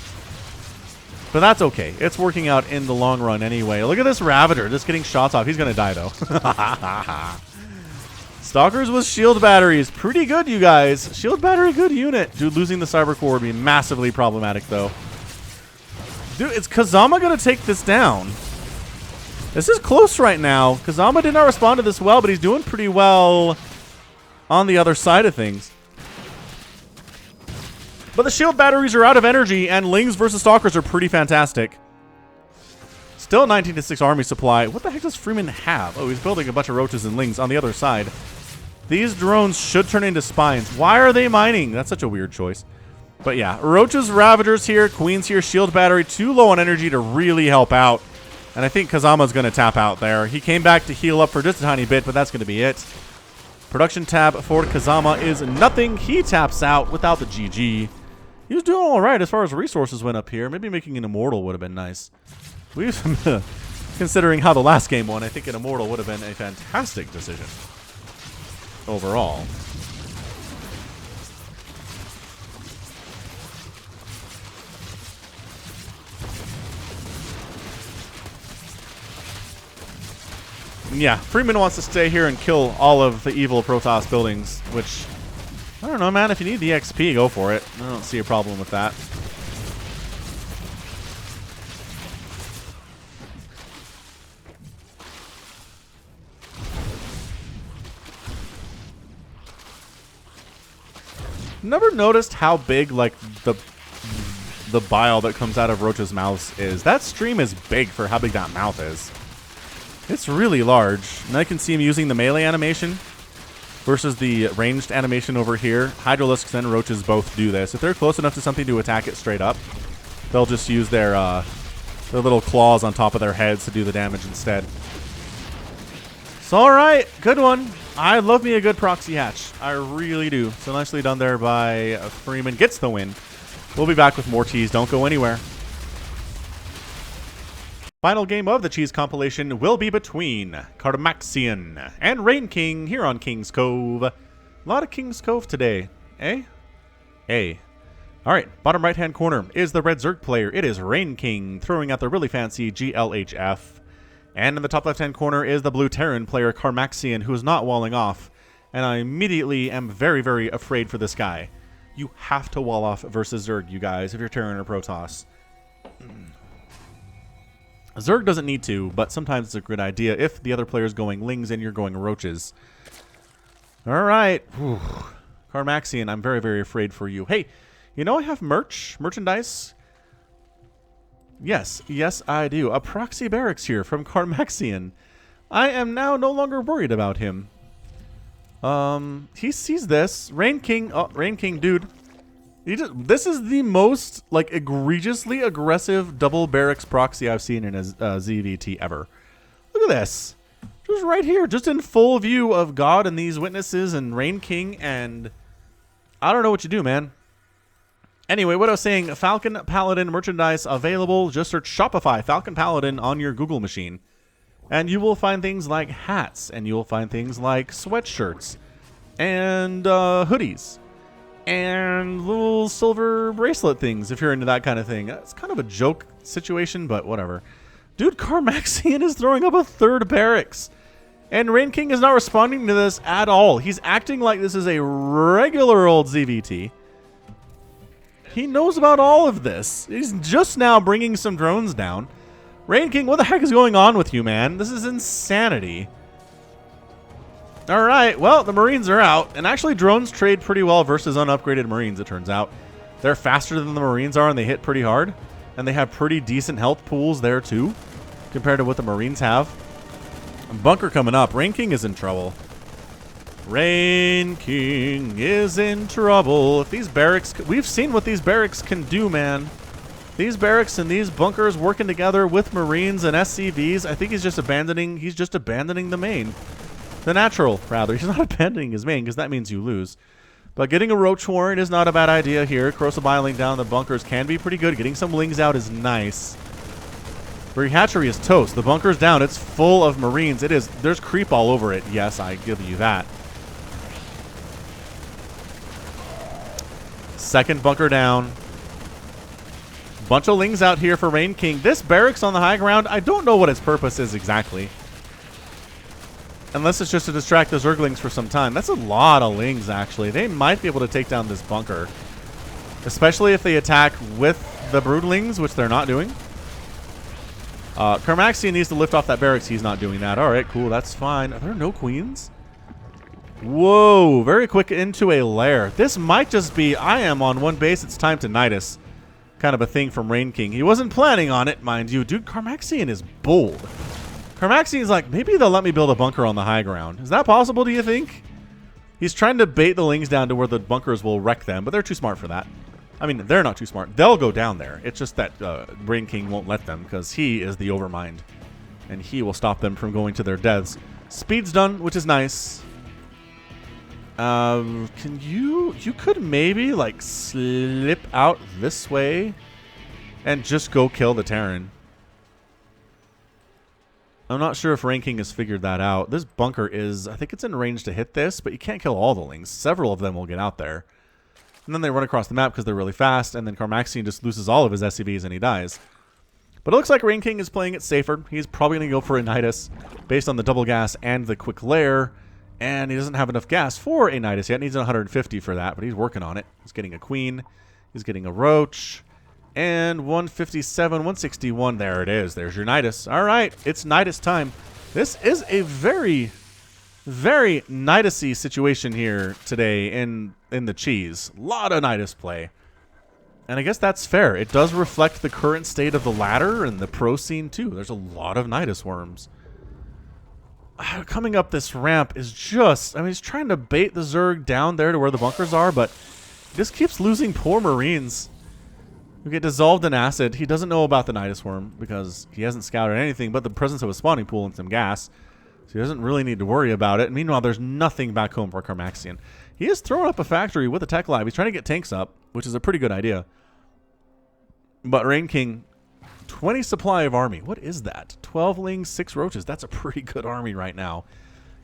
But that's okay. It's working out in the long run anyway. Look at this Ravager just getting shots off. He's going to die, though. Stalkers with shield batteries. Pretty good, you guys. Shield battery, good unit. Dude, losing the Cyber Core would be massively problematic, though. Dude, is Kazama going to take this down? This is close right now. Kazama did not respond to this well, but he's doing pretty well on the other side of things. But the shield batteries are out of energy, and Lings versus Stalkers are pretty fantastic. Still 19 to 6 army supply. What the heck does Freeman have? Oh, he's building a bunch of roaches and Lings on the other side. These drones should turn into spines. Why are they mining? That's such a weird choice. But yeah, roaches, Ravagers here, Queens here, shield battery, too low on energy to really help out. And I think Kazama's going to tap out there. He came back to heal up for just a tiny bit, but that's going to be it. Production tab for Kazama is nothing. He taps out without the GG. He was doing all right as far as resources went up here. Maybe making an immortal would have been nice. Considering how the last game went, I think an immortal would have been a fantastic decision overall. Yeah, Freeman wants to stay here and kill all of the evil Protoss buildings, which, I don't know, man. If you need the XP, go for it. I don't see a problem with that. Never noticed how big, like, the bile that comes out of Roach's mouth is. That stream is big for how big that mouth is. It's really large. And I can see him using the melee animation versus the ranged animation over here. Hydralisks and Roaches both do this. If they're close enough to something to attack it straight up, they'll just use their little claws on top of their heads to do the damage instead. So, alright, good one. I love me a good proxy hatch. I really do. So nicely done there by Freeman. Gets the win. We'll be back with more cheese. Don't go anywhere. Final game of the cheese compilation will be between Carmaxian and Rain King here on King's Cove. A lot of King's Cove today, eh? Hey. Alright, bottom right-hand corner is the red Zerg player. It is Rain King throwing out the really fancy GLHF. And in the top left-hand corner is the blue Terran player, Carmaxian, who is not walling off. And I immediately am very, very afraid for this guy. You have to wall off versus Zerg, you guys, if you're Terran or Protoss. Zerg doesn't need to, but sometimes it's a good idea if the other player's going Lings and you're going Roaches. Alright. Carmaxian, I'm very, very afraid for you. Hey, you know I have merchandise? Yes, yes I do. A proxy barracks here from Carmaxian. I am now no longer worried about him. He sees this. Rain King, dude. This is the most, like, egregiously aggressive double barracks proxy I've seen in a ZVT ever. Look at this. Just right here, just in full view of God and these witnesses and Rain King, and I don't know what you do, man. Anyway, what I was saying, Falcon Paladin merchandise available. Just search Shopify Falcon Paladin on your Google machine. And you will find things like hats, and you will find things like sweatshirts, and hoodies, and little silver bracelet things if you're into that kind of thing. It's kind of a joke situation, but whatever. Dude, Carmaxian is throwing up a third barracks. And Rain King is not responding to this at all. He's acting like this is a regular old ZVT. He knows about all of this. He's just now bringing some drones down. Rain King, what the heck is going on with you, man? This is insanity. Alright, well, the Marines are out. And actually, drones trade pretty well versus unupgraded Marines, it turns out. They're faster than the Marines are, and they hit pretty hard. And they have pretty decent health pools there, too, compared to what the Marines have. Bunker coming up. Rain King is in trouble. Rain King is in trouble. If these barracks... We've seen what these barracks can do, man. These barracks and these bunkers working together with Marines and SCVs, I think he's just abandoning the main. The natural, rather. He's not abandoning his main, because that means you lose. But getting a Roach Warren is not a bad idea here. Corrosive Biling down the bunkers can be pretty good. Getting some Lings out is nice. Free Hatchery is toast. The bunker's down. It's full of Marines. It is. There's creep all over it. Yes, I give you that. Second bunker down. Bunch of Lings out here for Rain King. This barracks on the high ground, I don't know what its purpose is exactly. Unless it's just to distract the Zerglings for some time. That's a lot of Lings, actually. They might be able to take down this bunker. Especially if they attack with the Broodlings, which they're not doing. Carmaxian needs to lift off that barracks. He's not doing that. Alright, cool. That's fine. Are there no queens? Whoa. Very quick into a lair. This might just be, I am on one base. It's time to Nidus. Kind of a thing from Rain King. He wasn't planning on it, mind you. Dude, Carmaxian is bold. Carmaxian's like, maybe they'll let me build a bunker on the high ground. Is that possible, do you think? He's trying to bait the Lings down to where the bunkers will wreck them, but they're too smart for that. I mean, they're not too smart. They'll go down there. It's just that Rain King won't let them because he is the overmind. And he will stop them from going to their deaths. Speed's done, which is nice. Can you could maybe like slip out this way and just go kill the Terran. I'm not sure if Rain King has figured that out. This bunker is, I think it's in range to hit this, but you can't kill all the Lings. Several of them will get out there. And then they run across the map because they're really fast, and then Carmaxian just loses all of his SCVs and he dies. But it looks like Rain King is playing it safer. He's probably going to go for a Nidus based on the double gas and the quick lair. And he doesn't have enough gas for a Nidus yet. He needs 150 for that, but he's working on it. He's getting a Queen. He's getting a Roach. And 157, 161. There it is. There's your Nidus. All right, it's Nidus time. This is a very, very Nidus-y situation here today in the cheese. A lot of Nidus play. And I guess that's fair. It does reflect the current state of the ladder and the pro scene too. There's a lot of Nidus worms. Coming up this ramp is just... I mean, he's trying to bait the Zerg down there to where the bunkers are, but he just keeps losing poor Marines who get dissolved in acid. He doesn't know about the Nidus worm because he hasn't scouted anything but the presence of a spawning pool and some gas. So he doesn't really need to worry about it. And meanwhile, there's nothing back home for Carmaxian. He is throwing up a factory with a tech lab. He's trying to get tanks up, which is a pretty good idea. But Rain King, 20 supply of army. What is that? 12 lings, 6 roaches. That's a pretty good army right now,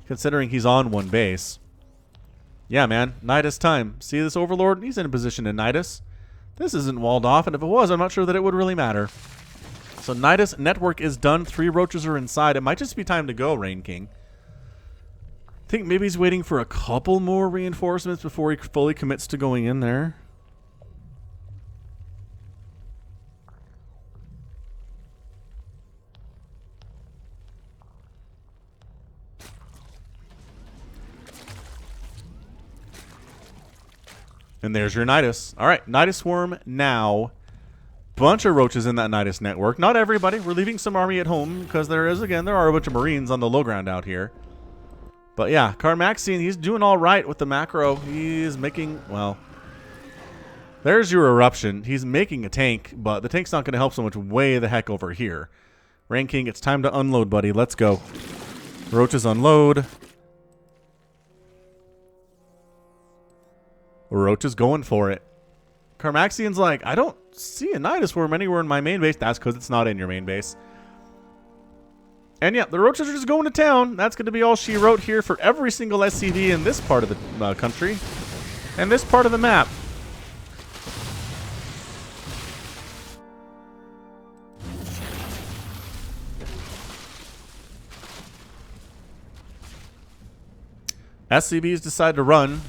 considering he's on one base. Yeah, man. Nidus time. See this Overlord? He's in a position in Nidus. This isn't walled off, and if it was, I'm not sure that it would really matter. So Nidus network is done. 3 roaches are inside. It might just be time to go, Rain King. I think maybe he's waiting for a couple more reinforcements before he fully commits to going in there. And there's your Nidus. All right, Nidus swarm now. Bunch of roaches in that Nidus network. Not everybody. We're leaving some army at home because there are a bunch of Marines on the low ground out here. But yeah, Carmaxian, he's doing all right with the macro. He's making, well, there's your eruption. He's making a tank, but the tank's not going to help so much way the heck over here. Rain King, it's time to unload, buddy. Let's go. Roaches unload. Roach is going for it. Carmaxian's like, I don't see a Nidus worm anywhere in my main base. That's because it's not in your main base. And yeah, the roaches are just going to town. That's going to be all she wrote here for every single SCV in this part of the country and this part of the map. SCVs decide to run.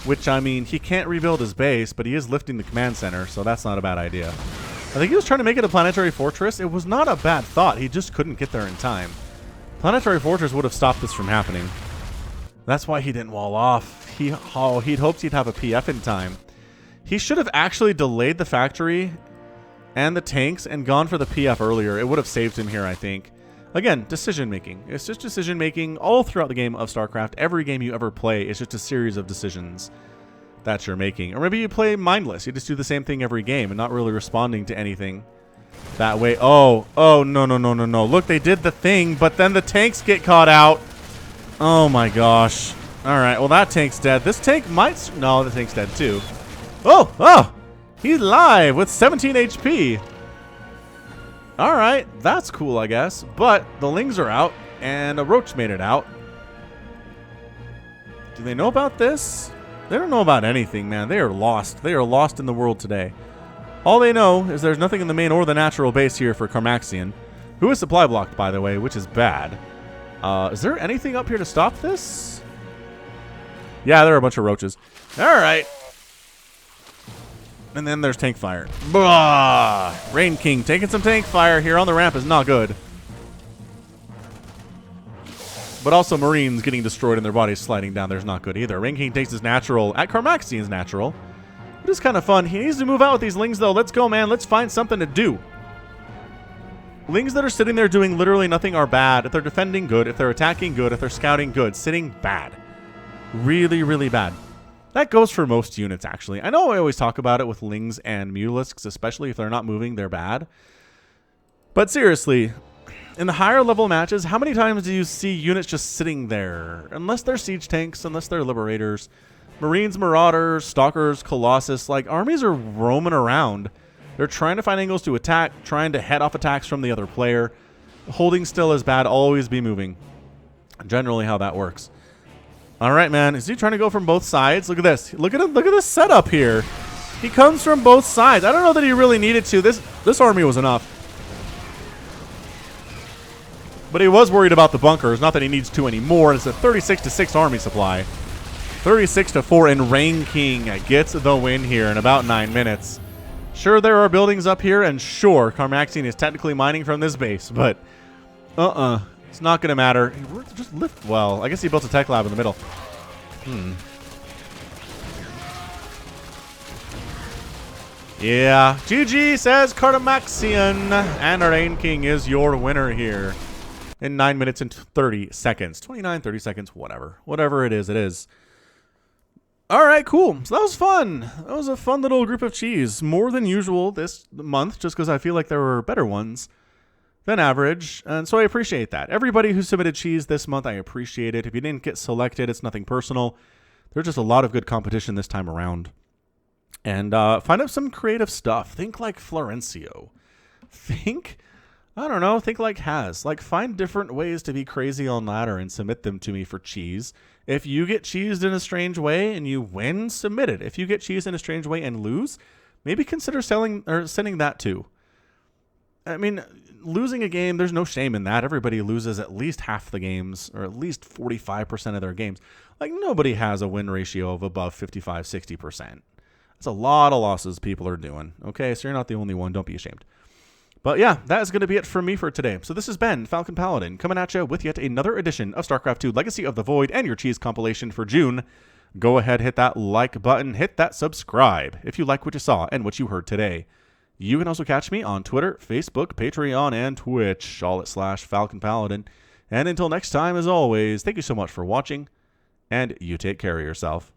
Which, I mean, he can't rebuild his base, but he is lifting the command center, so that's not a bad idea. I think he was trying to make it a planetary fortress. It was not a bad thought. He just couldn't get there in time. Planetary fortress would have stopped this from happening. That's why he didn't wall off. He'd hoped he'd have a PF in time. He should have actually delayed the factory and the tanks and gone for the PF earlier. It would have saved him here, I think. Again, decision-making. It's just decision-making all throughout the game of StarCraft. Every game you ever play is just a series of decisions that you're making. Or maybe you play mindless. You just do the same thing every game and not really responding to anything that way. Oh, no. Look, they did the thing, but then the tanks get caught out. Oh, my gosh. All right, well, that tank's dead. This tank might... No, the tank's dead, too. Oh! He's live with 17 HP. All right, that's cool, I guess. But the lings are out, and a roach made it out. Do they know about this? They don't know about anything, man. They are lost. They are lost in the world today. All they know is there's nothing in the main or the natural base here for Carmaxian, who is supply blocked, by the way, which is bad. Is there anything up here to stop this? Yeah, there are a bunch of roaches. All right. And then there's tank fire. Blah! Rain King taking some tank fire here on the ramp is not good. But also Marines getting destroyed and their bodies sliding down there's not good either. Rain King takes his natural at Carmaxian's natural. It is kind of fun. He needs to move out with these lings though. Let's go, man. Let's find something to do. Lings that are sitting there doing literally nothing are bad. If they're defending, good. If they're attacking, good. If they're scouting, good. Sitting, bad. Really, really bad. That goes for most units, actually. I know I always talk about it with lings and mulisks, especially if they're not moving, they're bad. But seriously, in the higher level matches, how many times do you see units just sitting there? Unless they're siege tanks, unless they're liberators. Marines, Marauders, Stalkers, Colossus, like armies are roaming around. They're trying to find angles to attack, trying to head off attacks from the other player. Holding still is bad, always be moving. Generally how that works. All right, man. Is he trying to go from both sides? Look at this. Look at this setup here. He comes from both sides. I don't know that he really needed to. This army was enough. But he was worried about the bunkers. Not that he needs to anymore. It's a 36-6 army supply. 36-4, and Rain King gets the win here in about 9 minutes. Sure, there are buildings up here, and sure, Carmaxian is technically mining from this base, but it's not going to matter. Just lift. Well, I guess he built a tech lab in the middle. Yeah, GG says Carmaxian, and Rain King is your winner here in 9 minutes and 30 seconds. 29, 30 seconds, whatever. Whatever it is, it is. All right, cool. So that was fun. That was a fun little group of cheese. More than usual this month, just because I feel like there were better ones than average. And so I appreciate that. Everybody who submitted cheese this month, I appreciate it. If you didn't get selected, it's nothing personal. There's just a lot of good competition this time around. And find out some creative stuff. Think like Florencio. Think like Has. Like, find different ways to be crazy on ladder and submit them to me for cheese. If you get cheesed in a strange way and you win, submit it. If you get cheesed in a strange way and lose, maybe consider selling or sending that too. I mean, losing a game, there's no shame in that. Everybody loses at least half the games, or at least 45% of their games. Like, nobody has a win ratio of above 55, 60%. That's a lot of losses people are doing. Okay, so you're not the only one. Don't be ashamed. But yeah, that is going to be it from me for today. So this has been Falcon Paladin coming at you with yet another edition of StarCraft 2 Legacy of the Void and your cheese compilation for June. Go ahead, hit that like button, hit that subscribe if you like what you saw and what you heard today. You can also catch me on Twitter, Facebook, Patreon, and Twitch, all at /Falcon Paladin. And until next time, as always, thank you so much for watching, and you take care of yourself.